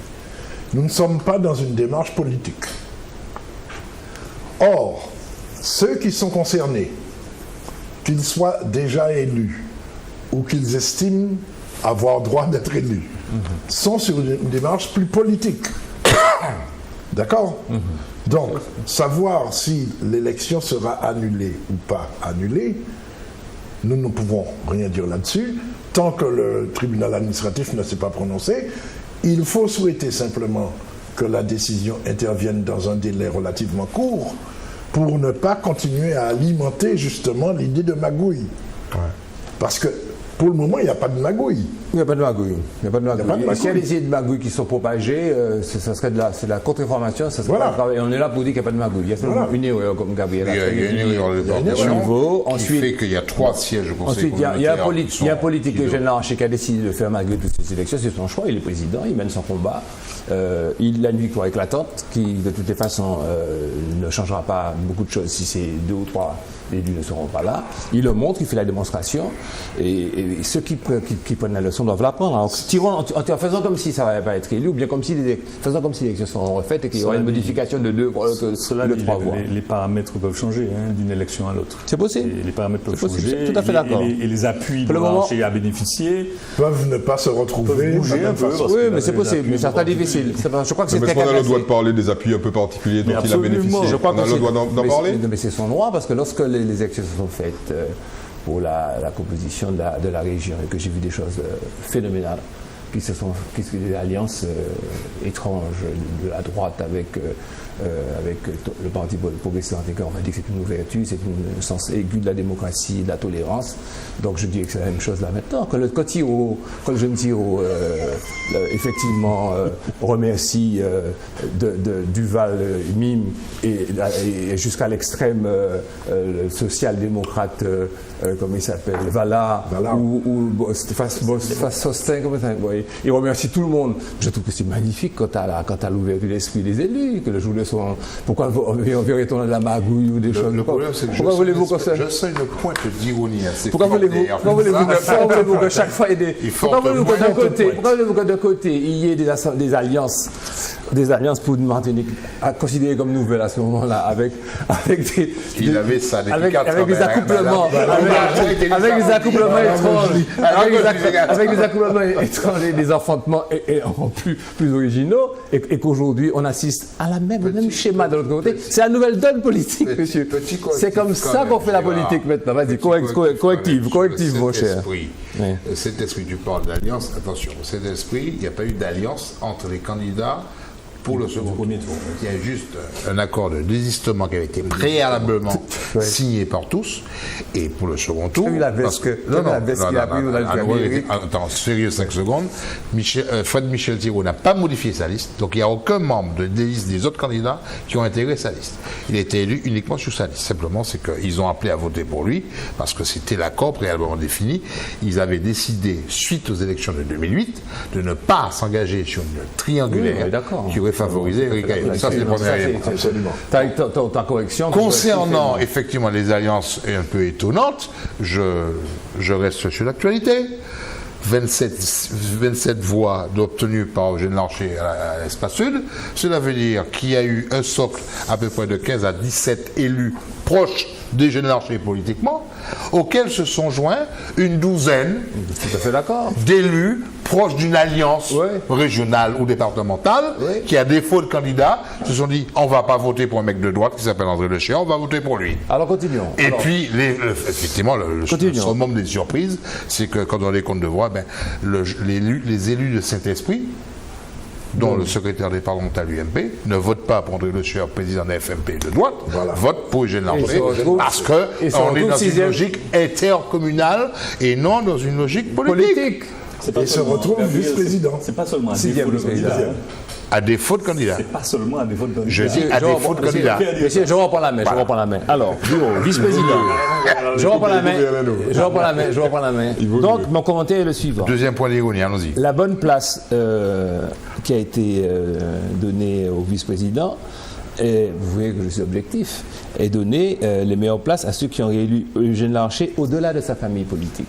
Nous ne sommes pas dans une démarche politique. Or, ceux qui sont concernés, qu'ils soient déjà élus ou qu'ils estiment avoir droit d'être élus, sont sur une démarche plus politique. D'accord ? Donc, savoir si l'élection sera annulée ou pas annulée, nous ne pouvons rien dire là-dessus. Tant que le tribunal administratif ne s'est pas prononcé, il faut souhaiter simplement que la décision intervienne dans un délai relativement court pour ne pas continuer à alimenter justement l'idée de magouille. Ouais. Parce que pour le moment, il n'y a pas de magouille. Il n'y a pas de magouille. S'il y a des idées de magouille qui sont propagées, ça serait c'est de la contre-information. Et on est là pour dire qu'il n'y a pas de magouille. Il y a seulement une erreur, comme Gabriel a dit. Il y a une erreur de déportation qui fait qu'il y a 3 sièges au conseil communautaire. Ensuite, il y a un politique, Eugène Larcher, qui a décidé de faire magouiller toutes ces élections. C'est son choix. Il est président, il mène son combat. Il a une victoire éclatante qui, de toutes les façons, ne changera pas beaucoup de choses si c'est 2 ou 3 élus ne seront pas là. Il le montre, il fait la démonstration. Et ceux qui prennent la leçon doivent l'apprendre. En faisant comme si ça n'allait pas être élu, ou bien faisant comme si les élections seront refaites et qu'il y aura une modification de 2 3 voix. Les paramètres peuvent changer d'une élection à l'autre. C'est possible. Les paramètres peuvent changer. Tout à fait d'accord. Et les appuis dont Larcher a bénéficié peuvent ne pas se retrouver. Bouger un peu. Oui, mais c'est possible. Mais ça sera difficile. Je crois que c'est très clair. On a le droit de parler des appuis un peu particuliers dont il a bénéficié. Je crois on a le droit d'en parler. Mais c'est son droit, parce que lorsque les élections se sont faites pour la composition de la région, et que j'ai vu des choses phénoménales, des alliances étranges de la droite avec le Parti progressiste, on va dire que c'est une ouverture, c'est un sens aigu de la démocratie, de la tolérance. Donc je dis que c'est la même chose là maintenant. Quand le jeune Thiraud effectivement remercie Duval, Mime et jusqu'à l'extrême social-démocrate, comment il s'appelle, Valla. ou Sostin, il remercie tout le monde. Je trouve que c'est magnifique quand à l'ouverture d'esprit des élus, que le jour de son... Pourquoi verrait-on de la magouille ou des choses? Le problème, c'est que je sais une pointe d'ironie assez pourquoi voulez-vous que chaque fois il y ait des... Pourquoi voulez-vous que d'un côté il y ait des alliances des alliances pour une Martinique considérées comme nouvelles à ce moment-là, avec des... Il avait ça depuis avec 4 ans. des accouplements, avec des accouplements étranges, avec des accouplements étrangers, des affrontements plus originaux, et qu'aujourd'hui on assiste à le même schéma de l'autre côté. C'est la nouvelle donne politique, monsieur. C'est comme ça qu'on fait la politique maintenant. Vas-y, corrective, mon cher. Cet esprit, tu parles d'alliance, attention, cet esprit, il n'y a pas eu d'alliance entre les candidats pour le second tour. Il y a juste un accord de désistement qui avait été préalablement signé par tous. Et pour le second tour. Attends, sérieux 5 secondes. Fred Michel-Thirault n'a pas modifié sa liste. Donc il n'y a aucun membre des listes des autres candidats qui ont intégré sa liste. Il a été élu uniquement sur sa liste. Simplement, c'est qu'ils ont appelé à voter pour lui parce que c'était l'accord préalablement défini. Ils avaient décidé, suite aux élections de 2008, de ne pas s'engager sur une triangulaire qui aurait favorisé Éric Ayotte. Ça, c'est le premier élément. Absolument. Ta correction. Concernant effectivement les alliances un peu étonnantes, je reste sur l'actualité. 27 voix obtenues par Eugène Larcher à l'Espace Sud. Cela veut dire qu'il y a eu un socle à peu près de 15 à 17 élus proches d'Eugène Larcher politiquement, auxquels se sont joints une douzaine d'élus proches d'une alliance régionale ou départementale qui, à défaut de candidats, se sont dit on ne va pas voter pour un mec de droite qui s'appelle André Le Chéa, on va voter pour lui. Alors continuons. Et puis, effectivement, le summum des surprises, c'est que quand on a les comptes de voix, les élus de Saint-Esprit, dont le secrétaire départemental UMP, ne vote pas pour André Le Chéa, président de la FMP de droite, vote pour Eugène Larcher, parce qu'on est dans une logique intercommunale et non dans une logique politique. Et se retrouve vice-président. C'est pas seulement un défaut de candidat. À défaut de candidat. C'est pas seulement à défaut de candidat. Je dis à défaut de candidat. Monsieur, je reprends la main, Alors, vice-président. Je reprends la main. Donc, mon commentaire est le suivant. Deuxième point d'ironie, allons-y. La bonne place qui a été donnée au vice-président, et vous voyez que je suis objectif, est donnée les meilleures places à ceux qui ont réélu Eugène Larcher au-delà de sa famille politique.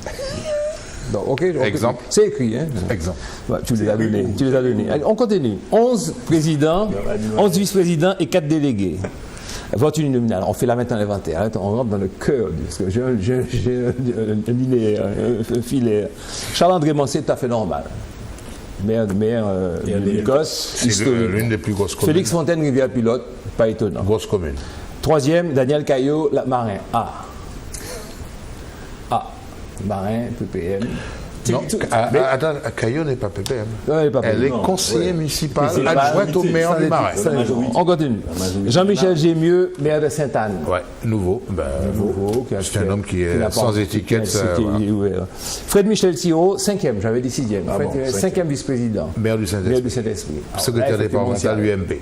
Donc, exemple. C'est écrit, hein. Exemple. Ouais, tu les as donnés. Allez, on continue. 11 présidents, 11 vice-présidents et 4 délégués. Vote uninominal. On fait là maintenant l'inventaire. On rentre dans le cœur. Parce que j'ai un linéaire, un filaire. Charles-André Mancé, tout à fait normal. Maire de Gosse, c'est l'une des plus grosses communes. Félix Fontaine, Rivière-Pilote, pas étonnant. Grosse commune. 3e, Daniel Caillot, Marin. Marin, PPM. Non, attends, Caillot n'est pas PPM. Elle est conseillère municipale adjointe au maire du Marais. On continue. Jean-Michel Gémieux, maire de Sainte-Anne. Ouais, nouveau. C'est un homme qui est sans étiquette. Fred Michel-Thirault, 5e, j'avais dit 6e. 5e vice-président. Maire du Saint-Esprit. Secrétaire départemental UMP.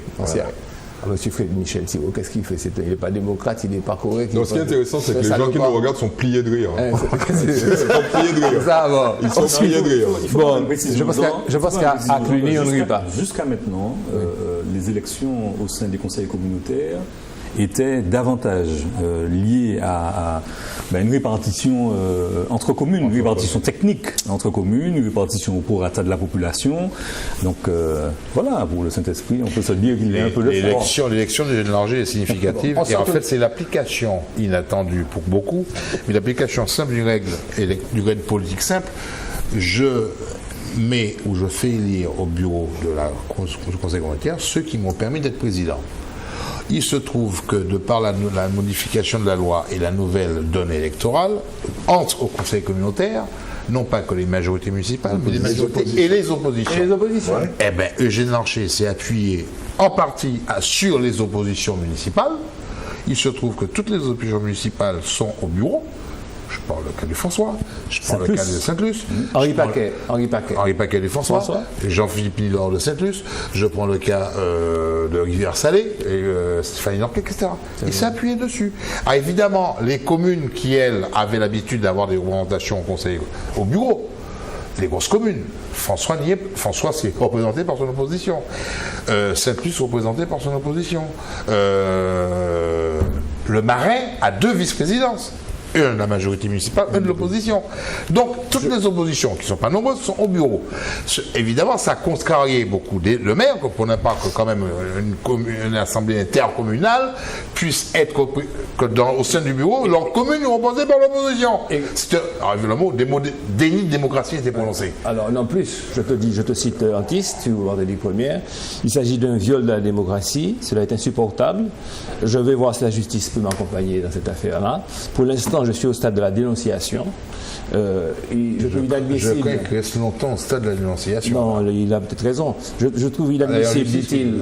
Monsieur Fred Michel-Thirault, qu'est-ce qu'il fait? Il n'est pas démocrate, il n'est pas correct. Non, ce qui est intéressant, c'est que les gens qui nous regardent sont pliés de rire. Ils sont pliés de rire. Ça va. Ils sont pliés de rire. Bon, je pense qu'à Cluny, on ne rit pas. Jusqu'à maintenant, les élections au sein des conseils communautaires étaient davantage liées à une répartition entre communes, une répartition technique entre communes, une répartition au prorata de la population. Donc voilà, pour le Saint-Esprit, on peut se dire qu'il est un peu le fort. L'élection de Eugène Larcher est significative. Et en fait, c'est l'application inattendue pour beaucoup, mais l'application simple d'une règle politique simple. Je fais élire au bureau du conseil communautaire ceux qui m'ont permis d'être président. Il se trouve que, de par la modification de la loi et la nouvelle donne électorale, entre au conseil communautaire, non pas que les majorités municipales, mais les majorités et les oppositions. Eh bien, Eugène Larcher s'est appuyé en partie sur les oppositions municipales. Il se trouve que toutes les oppositions municipales sont au bureau. Je prends le cas du François, je prends le cas de Saint-Luce. Henri Paquet du François. Jean-Philippe Nidor de Saint-Luce. Je prends le cas de Rivière-Salée, et Stéphanie Norquet, etc. Il s'est appuyé dessus. Alors évidemment, les communes qui, elles, avaient l'habitude d'avoir des représentations au conseil, au bureau, les grosses communes. François c'est représenté par son opposition. Saint-Luce représenté par son opposition. Le Marais a 2 vice-présidences. un de la majorité municipale, un de l'opposition. Donc, toutes les oppositions, qui ne sont pas nombreuses, sont au bureau. Évidemment, ça a contrarié beaucoup le maire, qu'on ne comprenait pas que quand même une assemblée intercommunale puisse être, au sein du bureau, leur commune reposée par l'opposition. Le mot déni de démocratie était prononcé. Alors, non plus, je te cite Antiste, tu vois, des premières. Il s'agit d'un viol de la démocratie, cela est insupportable. Je vais voir si la justice peut m'accompagner dans cette affaire-là. Pour l'instant, je suis au stade de la dénonciation. Je trouve inadmissible. Je crains qu'il reste longtemps au stade de la dénonciation. Non, il a peut-être raison. Je trouve inadmissible, dit-il.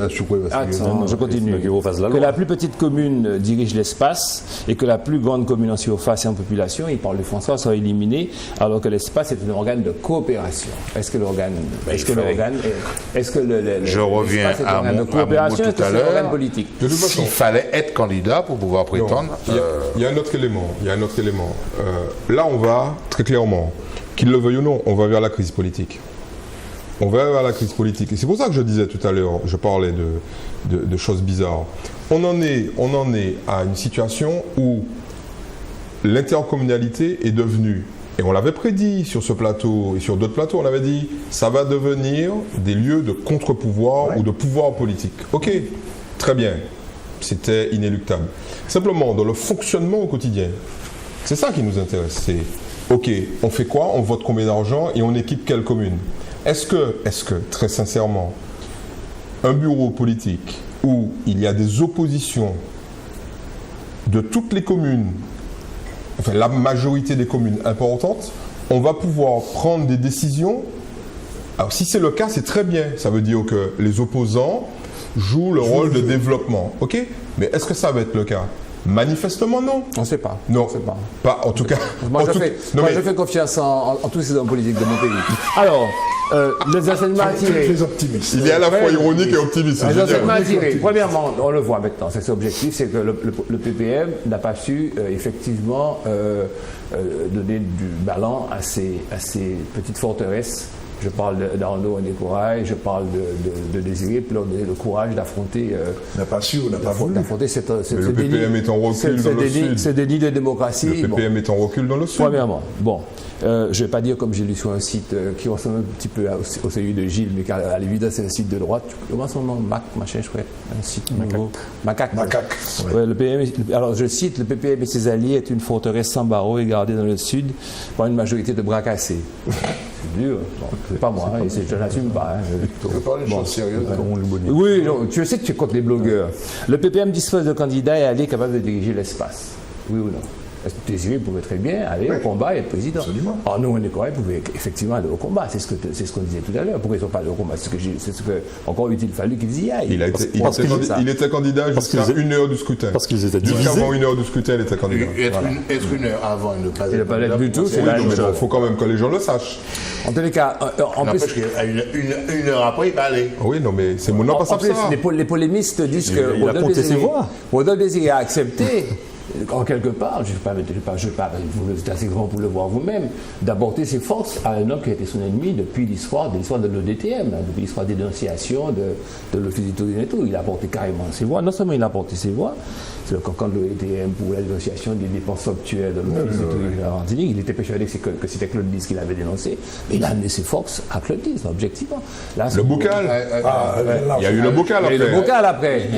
Attends, je continue. Que la plus petite commune dirige l'espace et que la plus grande commune en surface et en population, il parle de François, soit éliminée, alors que l'espace est un organe de coopération. Est-ce que l'organe. Je reviens à mon mot tout à l'heure. S'il fallait être candidat pour pouvoir prétendre. Il y a un autre élément. Là, on va très clairement, qu'il le veuille ou non, on va vers la crise politique. On va vers la crise politique. Et c'est pour ça que je disais tout à l'heure, je parlais de choses bizarres. On en est à une situation où l'intercommunalité est devenue, et on l'avait prédit sur ce plateau et sur d'autres plateaux, on avait dit, ça va devenir des lieux de contre-pouvoir ou de pouvoir politique. Ok, très bien, c'était inéluctable. Simplement, dans le fonctionnement au quotidien, c'est ça qui nous intéresse, c'est ok, on fait quoi? On vote combien d'argent et on équipe quelle commune? Est-ce que, très sincèrement, un bureau politique où il y a des oppositions de toutes les communes, enfin la majorité des communes importantes, on va pouvoir prendre des décisions? Alors si c'est le cas, c'est très bien. Ça veut dire que les opposants jouent le rôle de développement. Ok? Mais est-ce que ça va être le cas? Manifestement, non. On ne sait pas. Non, pas en tout cas. Je fais confiance en tous ces hommes politiques de mon pays. Alors, les enseignements à tirer. Il est à la fois ironique et optimiste. Les enseignements à tirer. Premièrement, on le voit maintenant, c'est objectif, c'est que le PPM n'a pas su effectivement donner du ballon à ces petites forteresses. Je parle d'Arnaud Ndécouraye, je parle de Désiré, puis leur donner le courage d'affronter. N'a pas su ou n'a pas voulu. D'affronter le PPM est en recul dans le Sud. C'est déni de démocratie. Le PPM est en recul dans le Sud. Premièrement, bon, je ne vais pas dire comme j'ai lu sur un site qui ressemble un petit peu au celui de Gilles, mais à l'évidence c'est un site de droite. Comment son nom? Machin, je crois. Un site nouveau. Macaque. Ouais, le PPM, alors je cite, le PPM et ses alliés est une forteresse sans barreaux et gardée dans le Sud par une majorité de bras cassés. C'est dur. Bon, c'est pas moi, je n'assume pas. Tu veux parler de choses sérieuses? Oui, non, tu sais que tu es contre les blogueurs. Le PPM dispose de candidats et alliés capables de diriger l'espace. Oui ou non? Est-ce que Désiré pouvait très bien aller au combat et être président? Absolument. Ah non, Ndécouraye pouvait effectivement aller au combat. C'est ce qu'on disait tout à l'heure. Pourquoi ils ne sont pas allés au combat? C'est ce que encore eut-il fallu qu'ils y aillent. Il était candidat jusqu'à 1 heure du scrutin. Parce qu'ils étaient divisés. Jusqu'avant 1 heure du scrutin, il était candidat. Être 1 heure avant et ne pas être du tout, c'est la même chose. Il faut quand même que les gens le sachent. En tous les cas, en plus, une heure après, il va aller. Oui, non, mais c'est mon nom pas ça. Les polémistes disent que Rodolphe Désiré a accepté. En quelque part, je ne sais pas, vous êtes assez grand pour le voir vous-même, d'apporter ses forces à un homme qui a été son ennemi depuis l'histoire de l'ODTM, depuis l'histoire des dénonciations de l'Office du tourisme et tout. Il a apporté carrément ses voix. Non seulement il a apporté ses voix, c'est le cancan de l'ODTM pour la dénonciation des dépenses somptuaires de l'Office du tourisme en Martinique. Il était persuadé que c'était Claude Lys qui l'avait dénoncé, mais il a amené ses forces à Claude Lys, objectivement. Là, le bocal. Il y a eu le bocal après. Il y a eu le bocal après.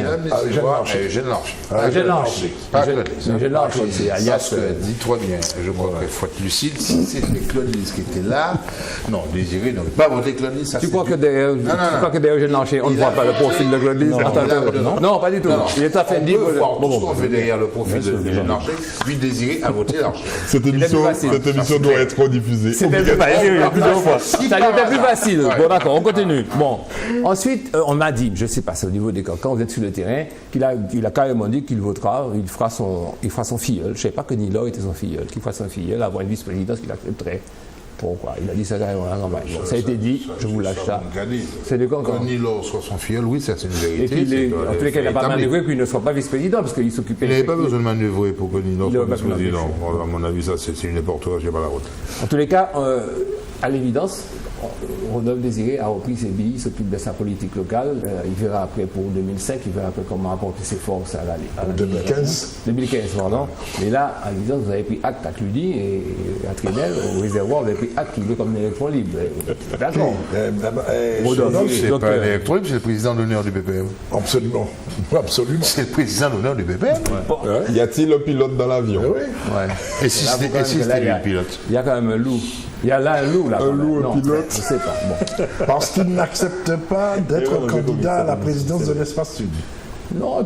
Eugène Larcher. C'est alias. Dis-toi bien, je crois qu'il faut être lucide. Si c'était Claude Lys qui était là, non, Désiré n'aurait pas voté Claude Lys. Tu crois que derrière Eugène Larcher, on ne voit pas le profil de Claude Lys? Non, pas du tout. Il est à fait dit. Tout ce qu'on fait derrière le profil de Eugène Larcher, puis Désiré a voté Larcher. Cette émission doit être rediffusée. C'était plus facile. Bon, d'accord, on continue. Bon, ensuite, on m'a dit, je ne sais pas, c'est au niveau des cancans, vous êtes sur le terrain, qu'il a carrément dit qu'il votera, il fera son filleul. Je ne savais pas que Nilo était son filleul, qu'il fera son filleul, avoir une vice-présidence qu'il accepterait. Pourquoi? Il a dit ça carrément à la campagne. Bon, ça a été dit, je vous lâche ça. C'est des cancans. Que Nilo soit son filleul, oui, ça c'est une vérité. En tous les cas, il n'a pas manœuvré qu'il ne soit pas vice-président, parce qu'il s'occupait. Il n'avait pas besoin de manœuvrer pour que Nilo soit vice-président. À mon avis, ça c'est une n'importe quoi, je n'ai pas la route. En tous les cas, à l'évidence, Rodolphe Désiré a repris ses billes, s'occupe de sa politique locale. Il verra après pour 2005, il verra après comment apporter ses forces à la 2015. 2015, pardon. Mais là, en disant, vous avez pris acte à Cluny et à Trinel, au réservoir, vous avez pris acte qu'il veut comme un électron libre. D'accord. Rodolphe, c'est pas un électron libre, c'est le président d'honneur du BPM. Absolument. Absolument. C'est le président d'honneur du BPM. Ouais. Y a-t-il un pilote dans l'avion? Oui. Ouais. Et si c'était lui le pilote? Il y a quand même un loup. Il y a là un loup, là. Un loup, un pilote. Je ne sais pas. Bon. Parce qu'il n'accepte pas d'être candidat à la présidence de l'Espace Sud. Non, et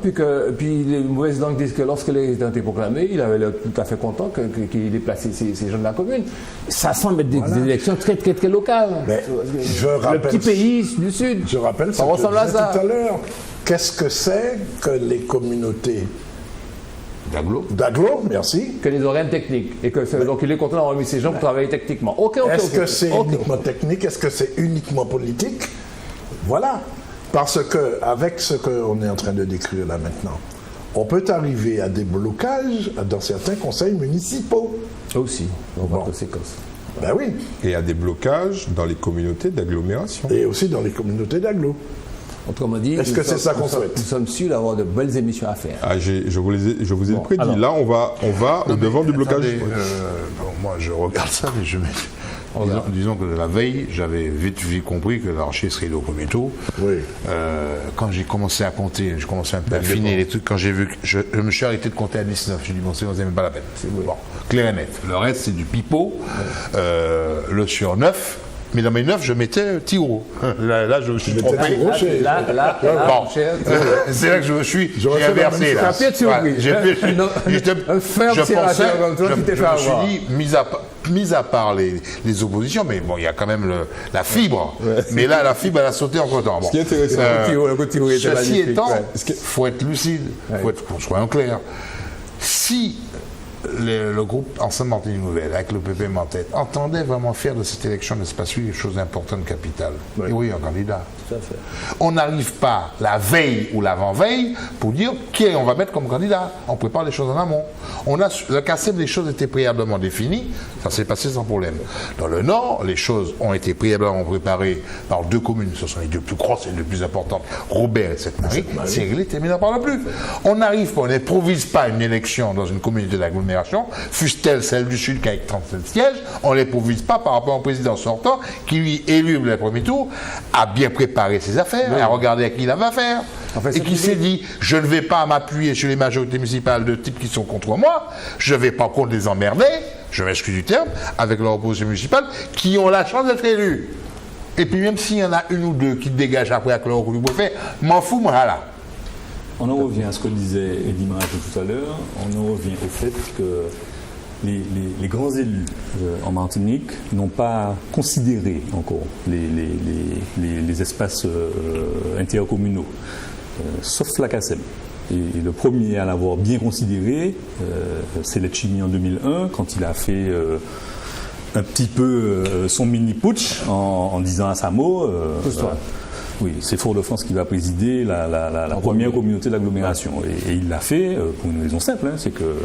puis les mauvaises langues disent que lorsque les résultats ont été proclamés, il avait l'air tout à fait content qu'il ait placé ces gens de la commune. Ça semble être des élections très, très, très locales. Mais le petit pays du Sud. Je rappelle ça ce que ressemble je à disais ça. tout à l'heure. Qu'est-ce que c'est que les communautés d'Aglo, merci. Que les organes techniques. Et que donc il est content d'avoir mis ces gens pour travailler techniquement. Est-ce que c'est uniquement technique? Est-ce que c'est uniquement politique? Voilà. Parce qu'avec ce qu'on est en train de décrire là maintenant, on peut arriver à des blocages dans certains conseils municipaux. Aussi, on voit conséquences. Ben oui. Et à des blocages dans les communautés d'agglomération. Et aussi dans les communautés d'agglo. Autrement dit, est-ce que c'est ça qu'on souhaite? Nous sommes sûrs d'avoir de belles émissions à faire. Ah, je vous ai prédit. Alors, là, on va au devant du blocage. Moi, je regarde ça, mais je mets. Disons que la veille, j'avais vite compris que l'archer serait au premier tour. Oui. Quand j'ai commencé à compter, j'ai commencé un peu à affiner les trucs. Quand j'ai vu que je me suis arrêté de compter à 19, j'ai dit bon, c'est même pas la peine. Bon, clair et net. Le reste, c'est du pipeau. Le sur 9. Mais dans mes 9, je mettais Tiro. Là, je me suis trompé. Là, c'est là que je me suis inversé. Là. Je me suis dit, mis à part les oppositions, mais bon, il y a quand même la fibre. Mais là, la fibre, elle a sauté entre temps. Bon. Ce qui est intéressant, ceci étant, il faut être lucide, il faut qu'on soit en clair. Si le groupe Ensemble Martinique Nouvelle, avec le PPM en tête, entendait vraiment faire de cette élection d'Espace Sud une chose importante, capitale. Oui. Et oui, un candidat. Tout à fait. On n'arrive pas la veille ou l'avant-veille pour dire qui on va mettre comme candidat. On prépare les choses en amont. Le CACEM, les choses étaient préalablement définies, ça s'est passé sans problème. Dans le Nord, les choses ont été préalablement préparées par 2 communes, ce sont les 2 plus grosses et les 2 plus importantes, Robert et Sainte-Marie. C'est réglé, terminé, on n'en parle plus. On n'arrive pas, on n'improvise pas une élection dans une communauté d'agglomération, fût-elle celle du Sud qui a 37 sièges, on ne l'improvise pas par rapport au président sortant qui, lui, élu le premier tour, a bien préparé ses affaires, a regardé à qui il avait affaire, et qui s'est dit, je ne vais pas m'appuyer sur les majorités municipales de type qui sont contre moi, je ne vais pas contre les emmerder, je m'excuse du terme, avec leur opposition municipale, qui ont la chance d'être élus. Et puis même s'il y en a une ou deux qui dégagent après avec leur coup du fait, m'en fous, moi, là. On en revient à ce que disait Eddy Marachou tout à l'heure, on en revient au fait que les grands élus en Martinique n'ont pas considéré encore les espaces intercommunaux, sauf la CACEM. Et le premier à l'avoir bien considéré, c'est Letchimy en 2001, quand il a fait un petit peu son mini-putsch en disant à Samo... oui, c'est Fort-de-France qui va présider la première communauté d'agglomération. Et il l'a fait pour une raison simple, c'est que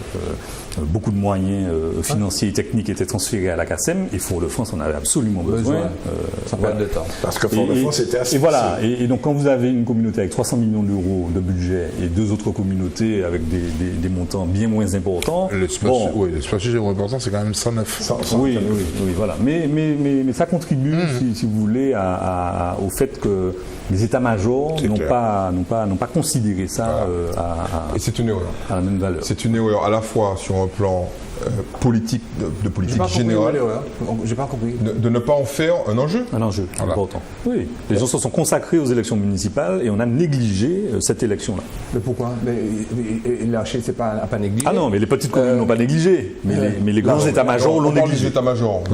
beaucoup de moyens financiers et techniques étaient transférés à la CACEM et Fort-de-France en avait absolument besoin. Ça perd de temps. Parce que Fort-de-France était assez... Et voilà, et donc quand vous avez une communauté avec 300 millions d'euros de budget et 2 autres communautés avec des montants bien moins importants... L'espace sujet important, c'est quand même 109. Oui, voilà. Mais ça contribue, si vous voulez, au fait que les états-majors n'ont pas considéré ça et c'est une erreur. À la même valeur. C'est une erreur à la fois sur un plan politique, de politique générale. J'ai pas compris. De ne pas en faire un enjeu. Un enjeu important. Oui. Les gens se sont consacrés aux élections municipales et on a négligé cette élection-là. Mais pourquoi? L'archer, c'est pas négligé. Ah non, mais les petites communes n'ont pas négligé. Mais les grands états-majors l'ont négligé. Les états-majors.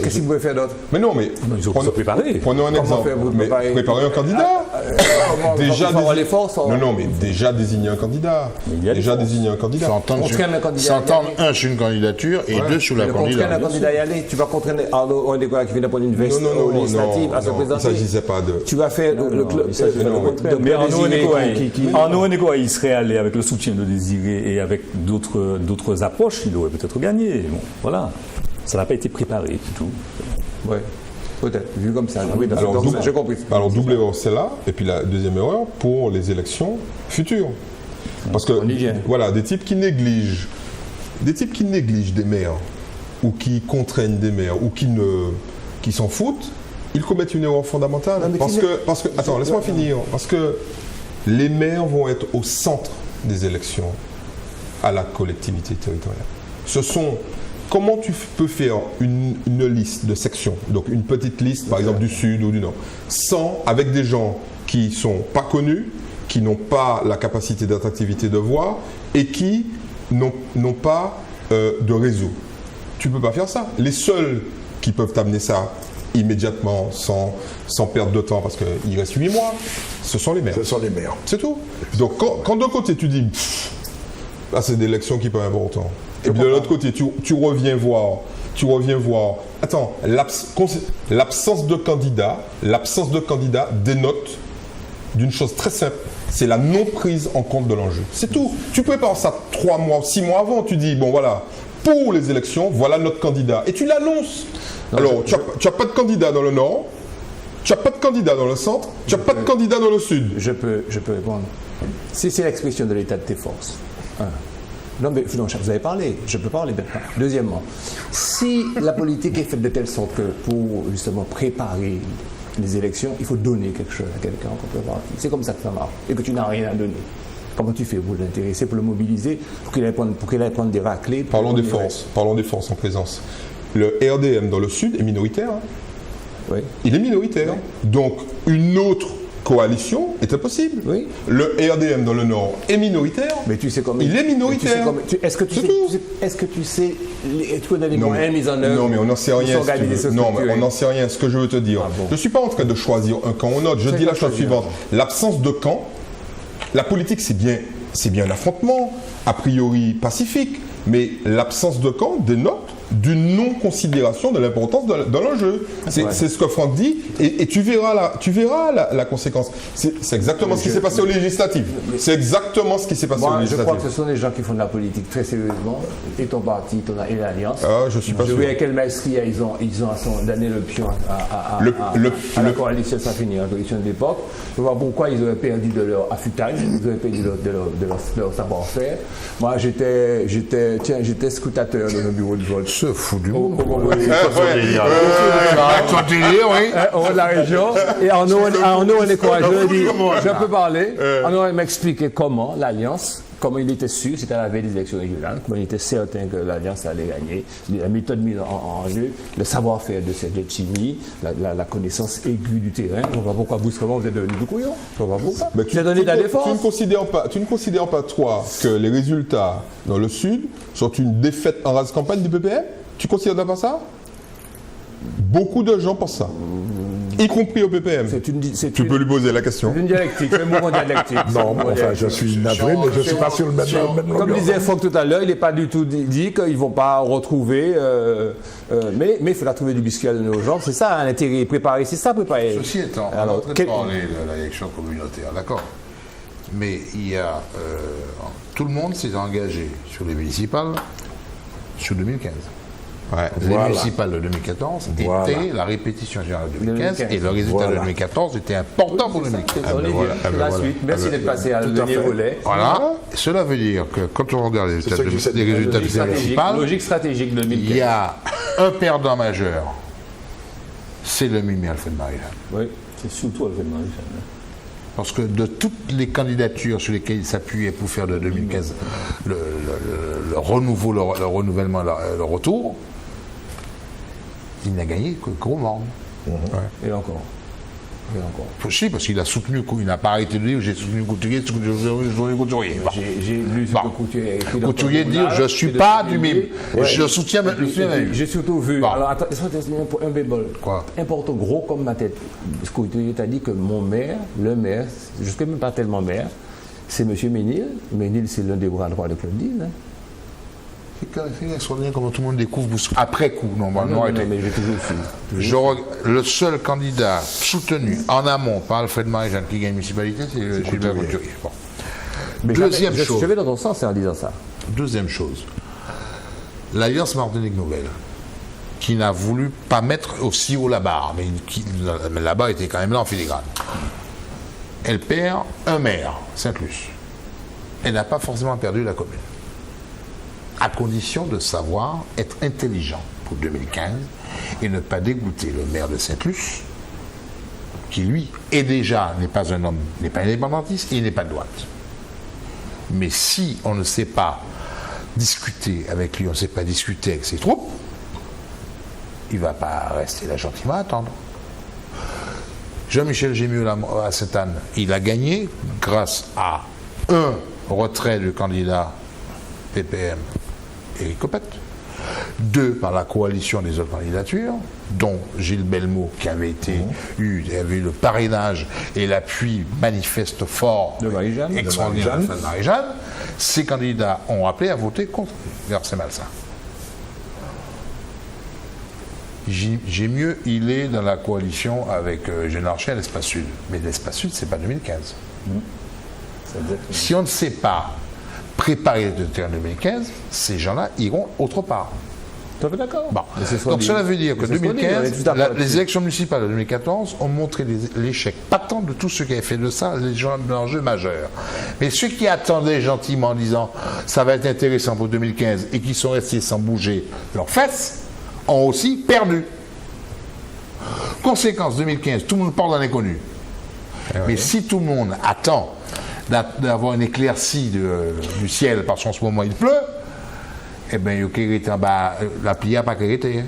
Qu'est-ce qu'ils pouvaient faire d'autre? Mais non, mais ils ont préparé. Prenons un exemple. Préparer un candidat. Déjà désigner un candidat. S'entendre sur une candidature et 2 sur la candidature. Un candidat y aller, tu vas contraindre Arnaud Ondégois qui vient d'apprendre une veste législative à se présenter. Il ne s'agissait pas de... Tu vas faire le contraire. Mais Arnaud Ondégois, il serait allé avec le soutien de Désiré et avec d'autres approches, il aurait peut-être gagné. Bon, voilà. Ça n'a pas été préparé du tout. Ouais. Peut-être, vu comme ça. Oui, Alors, donc, j'ai compris. Alors, double erreur, c'est là. Et puis la deuxième erreur pour les élections futures. Parce que, On y vient. voilà, des types qui négligent des maires, ou qui contraignent des maires, ou qui s'en foutent, ils commettent une erreur fondamentale. Attends, laisse-moi finir. Parce que les maires vont être au centre des élections à la collectivité territoriale. Comment tu peux faire une liste de sections, donc une petite liste par exemple du Sud ou du Nord, avec des gens qui ne sont pas connus, qui n'ont pas la capacité d'attractivité de voix et qui n'ont pas de réseau. Tu ne peux pas faire ça. Les seuls qui peuvent t'amener ça immédiatement, sans perdre de temps, parce qu'il reste 8 mois, ce sont les maires. Ce sont les maires. C'est tout. Donc quand d'un côté tu dis, là c'est des élections qui peuvent être importantes, et puis de l'autre côté tu reviens voir, attends, l'absence de candidat dénote d'une chose très simple, c'est la non prise en compte de l'enjeu. C'est tout. Tu peux pas faire ça 3 mois, 6 mois avant, tu dis, bon voilà, pour les élections, voilà notre candidat, et tu l'annonces. Alors, tu n'as pas de candidat dans le Nord, tu n'as pas de candidat dans le Centre, tu n'as pas de candidat dans le Sud. Je peux répondre. Si c'est l'expression de l'état de tes forces. Non, mais non, vous avez parlé, je peux parler maintenant. Deuxièmement, si la politique est faite de telle sorte que pour justement préparer les élections, il faut donner quelque chose à quelqu'un en contrepartie. C'est comme ça que ça marche. Et que tu n'as rien à donner. Comment tu fais pour l'intéresser, pour le mobiliser, pour qu'il aille prendre des raclées? Parlons des forces en présence. Le RDM dans le Sud est minoritaire. Oui. Il est minoritaire. Donc, une autre coalition est impossible. Oui. Le RDM dans le Nord est minoritaire. Mais tu sais comment il est minoritaire. Est-ce que tu sais tu connais les moyens mis en œuvre? Non, mais on n'en sait rien. Non, mais on n'en sait rien. Ce que je veux te dire, je ne suis pas en train de choisir un camp ou un autre. Je dis la chose suivante. L'absence de camp, la politique, c'est bien un affrontement, a priori pacifique, mais l'absence de camp dénote d'une non-considération de l'importance de l'enjeu. C'est ce que Franck dit, et tu verras la conséquence. C'est exactement ce qui s'est passé aux législatives. C'est exactement ce qui s'est passé aux législatives. Je crois que ce sont des gens qui font de la politique très sérieusement, et ton parti, et l'Alliance. Je suis pas sûr. Je vois à quelle maestrie ils ont donné le pion à la coalition Saint-Fini, la coalition de l'époque. Je vois pourquoi ils auraient perdu de leur affûtage, ils auraient perdu de leur savoir-faire. Moi, j'étais scrutateur dans le bureau de vote. Se fout du monde. Au haut de la région. Et Arnaud, on est courageux, il dit, je peux parler. Arnaud m'expliquait comment l'Alliance, comment il était sûr, c'était à la veille des élections régionales, comment il était certain que l'Alliance allait gagner, la méthode mise en jeu, le savoir-faire de cette chimie, la connaissance aiguë du terrain. Je ne vois pas pourquoi brusquement vous êtes devenu du couillon. Je ne vois pas pourquoi. Tu as donné ta défense. Tu ne considères pas, toi, que les résultats dans le Sud sont une défaite en race campagne du PPM? Tu ne considères pas ça? Beaucoup de gens pensent ça. Y compris au PPM. Tu peux lui poser la question. C'est une dialectique, c'est un mouvement dialectique. Non, enfin, je suis navré, mais je ne suis pas sur le même longueur. Comme disait Franck tout à l'heure, il n'est pas du tout dit qu'ils ne vont pas retrouver, mais il faudra trouver du biscuit à donner aux gens. C'est ça l'intérêt, préparer, c'est ça préparer. Ceci étant, on est en train de parler de l'élection communautaire, d'accord. Mais il y a, tout le monde s'est engagé sur les municipales sur 2015. Les municipales de 2014 étaient la répétition générale de 2015 et le résultat de 2014 était important pour 2015. La suite. Merci d'être passé à le volet. Voilà. Cela veut dire que quand on regarde les résultats des municipales, logique stratégique de 2015. Il y a un perdant majeur, c'est le Mimi Alfred Marie-Jeanne. Oui, c'est surtout Alfred Marie-Jeanne. Parce que de toutes les candidatures sur lesquelles il s'appuyait pour faire de 2015 le renouveau, le renouvellement, le retour, il n'a gagné que gros monde. Et encore. Si, parce qu'il a soutenu, il n'a pas arrêté de dire j'ai soutenu Couturier, j'ai soutenu Couturier. J'ai lu ce que Couturier a écrit. Couturier dire je ne suis pas du MIM. Je soutiens le MIM. J'ai surtout vu. Alors attends, un bémol. Quoi? Important, gros comme ma tête. Couturier t'a dit que mon maire, le maire, je ne suis même pas tellement maire, c'est M. Ménil. Ménil, c'est l'un des bras droits de Claudine. C'est extraordinaire comment tout le monde découvre après coup. Non, mais j'ai toujours su. Le seul candidat soutenu en amont par Alfred Marie-Jeanne qui gagne municipalité, c'est Gilbert Couturier. Bon. Deuxième chose. Je vais dans ton sens en disant ça. Deuxième chose. L'Alliance Martinique Nouvelle qui n'a voulu pas mettre aussi haut la barre, mais la barre était quand même là en filigrane. Elle perd un maire, Sainte-Luce. Elle n'a pas forcément perdu la commune. À condition de savoir être intelligent pour 2015 et ne pas dégoûter le maire de Sainte-Luce, qui lui est déjà, n'est pas un homme, n'est pas indépendantiste et il n'est pas de droite. Mais si on ne sait pas discuter avec lui, on ne sait pas discuter avec ses troupes, il ne va pas rester là gentiment à attendre. Jean-Michel Gémieux à Sainte-Anne, il a gagné grâce à un retrait du candidat PPM, Éric Copette, 2 par la coalition des autres candidatures, dont Gilles Bellemot, qui avait eu le parrainage et l'appui manifeste fort de Marie-Jeanne, extraordinaire de Marie-Jeanne. Ces candidats ont appelé à voter contre. D'ailleurs, c'est malsain. Gémieux, il est dans la coalition avec Général Archer à l'Espace Sud. Mais l'Espace Sud, c'est pas 2015. Si on ne sait pas préparer le terrain 2015, ces gens-là iront autre part. Tu es d'accord? Bon. Donc cela veut dire que 2015, les élections municipales de 2014 ont montré l'échec patent de tous ceux qui avaient fait de ça l'enjeu majeur. Mais ceux qui attendaient gentiment en disant ça va être intéressant pour 2015 et qui sont restés sans bouger leurs fesses, ont aussi perdu. Conséquence 2015, tout le monde part dans l'inconnu. Mais si tout le monde attend d'avoir une éclaircie du ciel parce qu'en ce moment il pleut, eh bien, la pluie n'a pas hérité.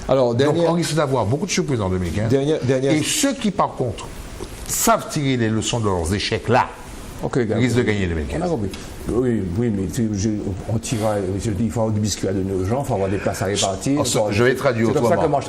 Alors, donc, on risque d'avoir beaucoup de surprises en 2015. Et ceux qui, par contre, savent tirer les leçons de leurs échecs là, risquent de gagner 2015. On a compris. Oui, mais on tirera, je dis, il faut avoir du biscuit à donner aux gens, il faut avoir des places à répartir. Je vais traduire autrement.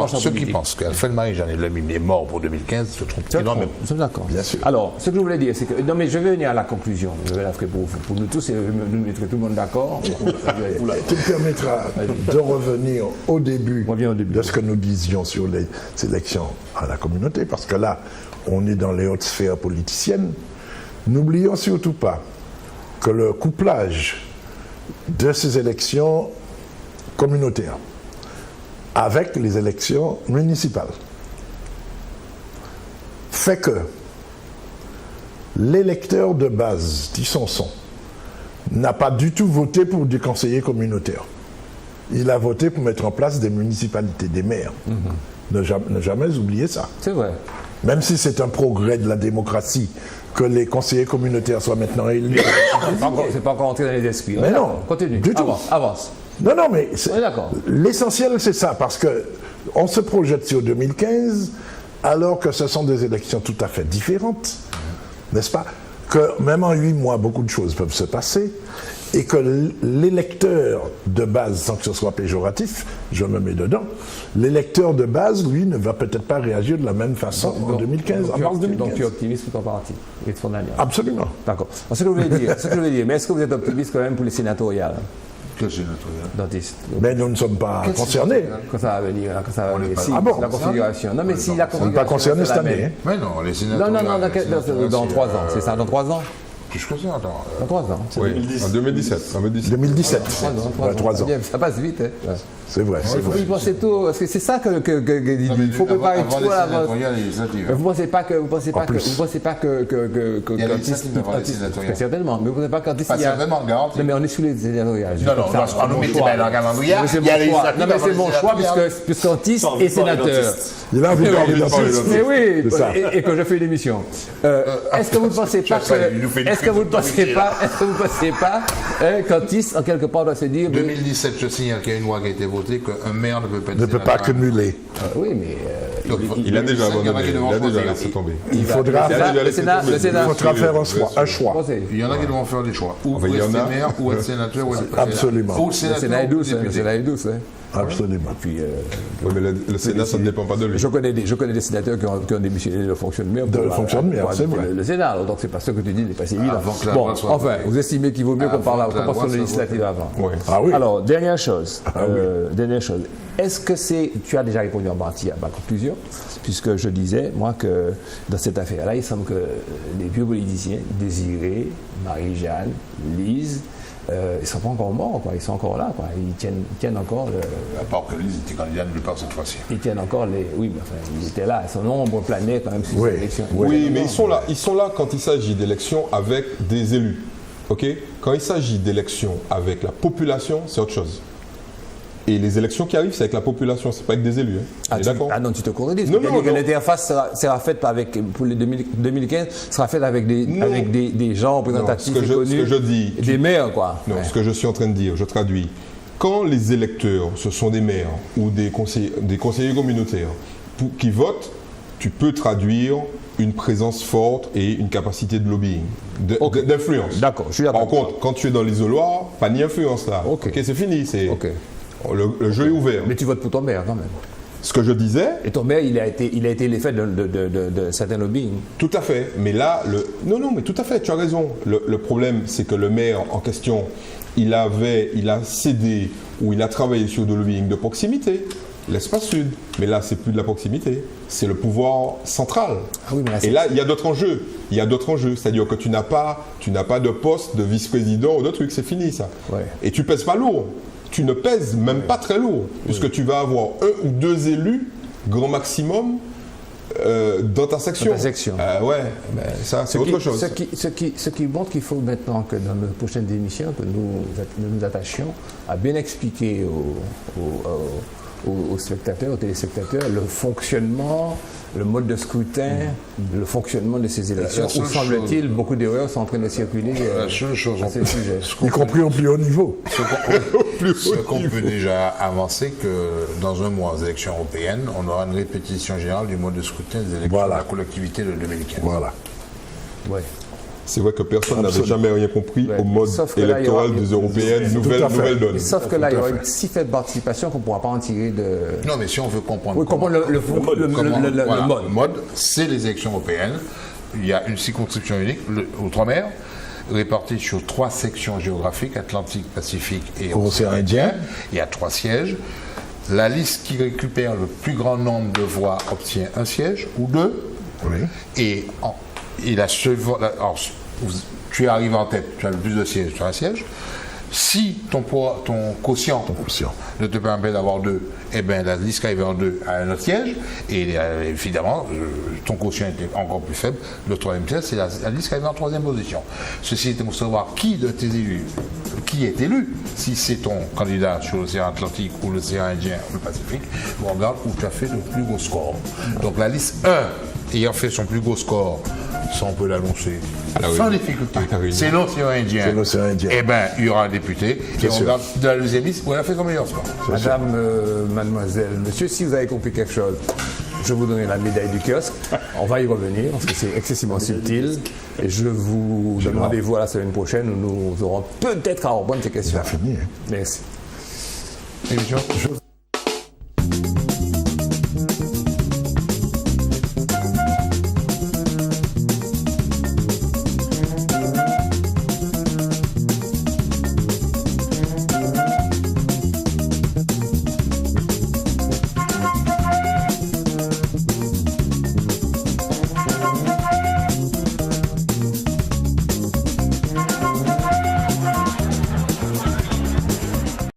Ceux qui pensent qu'Alfred Marie-Jeanne et Lamine est mort pour 2015 se trompent énormément. Nous sommes d'accord. Bien sûr. Alors, ce que je voulais dire, c'est que. Non, mais je vais venir à la conclusion. Je vais la faire pour nous tous et nous mettre tout le monde d'accord. Tu me permettras de revenir au début de ce que nous disions sur les élections à la communauté, parce que là, on est dans les hautes sphères politiciennes. N'oublions surtout pas que le couplage de ces élections communautaires avec les élections municipales fait que l'électeur de base d'Isonson n'a pas du tout voté pour des conseillers communautaires. Il a voté pour mettre en place des municipalités, des maires. Ne jamais oublier ça. C'est vrai. Même si c'est un progrès de la démocratie que les conseillers communautaires soient maintenant élus. C'est pas encore entré dans les esprits. Mais non, continue. du tout. Avance. Non, mais l'essentiel, c'est ça, parce qu'on se projette sur 2015, alors que ce sont des élections tout à fait différentes, n'est-ce pas? Que même en 8 mois, beaucoup de choses peuvent se passer, et que l'électeur de base, sans que ce soit péjoratif, je me mets dedans, l'électeur de base, lui, ne va peut-être pas réagir de la même façon en 2015, en mars 2015. Donc tu es optimiste pour ton parti et ton alliance? Absolument. D'accord. Ce que je voulais dire, mais est-ce que vous êtes optimiste quand même pour les sénatoriales? Quel sénatorial? Dentiste. Mais nous ne sommes pas concernés. Quand ça va venir, si, ah bon? La configuration. Non, mais si la configuration. On n'est pas concernés cette année. Mais non, les sénatoriales. Non, dans 3 ans. C'est ça, dans 3 ans? Plus que ça, attends. Dans 3 ans. Oui, en 2017. 2017. 3 ans. Ça passe vite, hein. C'est vrai. Il faut y penser tôt, parce que c'est ça il faut préparer tout à l'avance. Vous pensez pas que certainement, mais vous pensez pas qu'en pas certainement, garanti. Non, mais on est sous les sénatoriales. Non, on nous mettait dans le calendrier. Non, mais c'est mon choix puisqu'en TIS est sénateur. Il a envie de parler mais oui, et que je fais une émission. Est-ce que vous ne pensez pas qu'en TIS, en quelque part, doit se dire. 2017, je signale qu'il y a une loi qui a été votée qu'un maire ne peut pas cumuler. Oui, mais. Il a déjà laissé tomber. Il faudra faire un choix. Il y en a qui devront faire des choix. Ou rester maire, ou être sénateur, ou être président. Absolument. Le Sénat est douce. Absolument. Puis, oui, mais le Sénat, ça ne dépend pas de lui. Je connais des sénateurs qui ont démissionné de fonction de maire. C'est vrai. Le Sénat, donc c'est pas ce que tu dis, n'est pas si évident. Bon, enfin, vous estimez qu'il vaut mieux qu'on parle sur le législatif avant. Oui. Ah oui. Alors, dernière chose. Est-ce que tu as déjà répondu en partie à ma conclusion, puisque je disais, moi, que dans cette affaire-là, il semble que les vieux politiciens, Désiré, Marie-Jeanne, Lise, ils ne sont pas encore morts, quoi. Ils sont encore là, quoi. Ils tiennent encore. À part que lui, il était candidat nulle part cette fois-ci. Ils tiennent encore les. Oui, mais enfin, ils étaient là. Son ombre planait quand même sur ces élections. Oui, mais ils sont là quand il s'agit d'élections avec des élus. Ok? Quand il s'agit d'élections avec la population, c'est autre chose. Et les élections qui arrivent, c'est avec la population, c'est pas avec des élus. Hein. D'accord. Ah non, tu te contredis. Non, l'interface sera faite pour les 2015, sera faite avec des gens représentatifs et connus, ce que je dis, des maires, quoi. Non, ce que je suis en train de dire, je traduis. Quand les électeurs, ce sont des maires ou des conseillers communautaires qui votent, tu peux traduire une présence forte et une capacité de lobbying, d'influence. D'accord, je suis d'accord. Par contre, quand tu es dans l'isoloir, pas ni influence là. Ok, c'est fini. Le jeu est ouvert. Mais tu votes pour ton maire quand même. Ce que je disais. Et ton maire, il a été l'effet de certains lobbying. Tout à fait. Mais là, non, mais tout à fait, tu as raison. Le problème, c'est que le maire en question, il a cédé ou il a travaillé sur de lobbying de proximité. L'espace sud. Mais là, c'est plus de la proximité. C'est le pouvoir central. Ah oui, mais là, et là, il y a d'autres enjeux. C'est-à-dire que tu n'as pas de poste de vice-président ou de trucs. C'est fini, ça. Ouais. Et tu pèses pas lourd. Tu ne pèses même pas très lourd. Puisque tu vas avoir 1 ou 2 élus, grand maximum, dans ta section. Ouais, mais ça, c'est autre chose. Ce qui montre qu'il faut maintenant que dans nos prochaines émissions, que nous nous attachions à bien expliquer aux spectateurs, aux téléspectateurs, le fonctionnement, le mode de scrutin, le fonctionnement de ces élections, où semble-t-il beaucoup d'erreurs sont en train de circuler la seule chose à ces sujets. Y compris au plus haut niveau. Ce qu'on peut déjà avancer, que dans un mois aux élections européennes, on aura une répétition générale du mode de scrutin des élections de la collectivité de 2015. Voilà. Ouais. C'est vrai que personne n'avait jamais rien compris au mode électoral des européennes, nouvelle donne. Sauf que là, il y aura une si faible participation qu'on ne pourra pas en tirer de... Non, mais si on veut comprendre... Oui, comprendre le mode, c'est les élections européennes. Il y a une circonscription unique, outre-mer, répartie sur 3 sections géographiques, Atlantique, Pacifique et Océan Indien. Il y a 3 sièges. La liste qui récupère le plus grand nombre de voix obtient un siège ou 2. Oui. Et tu arrives en tête, tu as le plus de sièges, tu as un siège. Si ton quotient ne te permet d'avoir 2, eh bien la liste qui arrive en 2 a un autre siège. Et évidemment, ton quotient était encore plus faible. Le 3e siège, c'est la liste qui arrive en 3e position. Ceci est pour savoir qui de tes élus, qui est élu. Si c'est ton candidat sur l'océan Atlantique ou l'océan Indien ou le Pacifique, on regarde où tu as fait le plus gros score. Donc la liste 1 ayant fait son plus gros score, ça on peut l'annoncer sans difficulté. C'est l'océan Indien. Eh bien, il y aura un député. Et on regarde de la deuxième liste où elle a fait son meilleur score. Madame, mademoiselle, monsieur, si vous avez compris quelque chose, je vous donne la médaille du kiosque. On va y revenir parce que c'est excessivement subtil. Et je vous donne rendez-vous à la semaine prochaine où nous aurons peut-être à reprendre ces questions. C'est fini. Merci. Et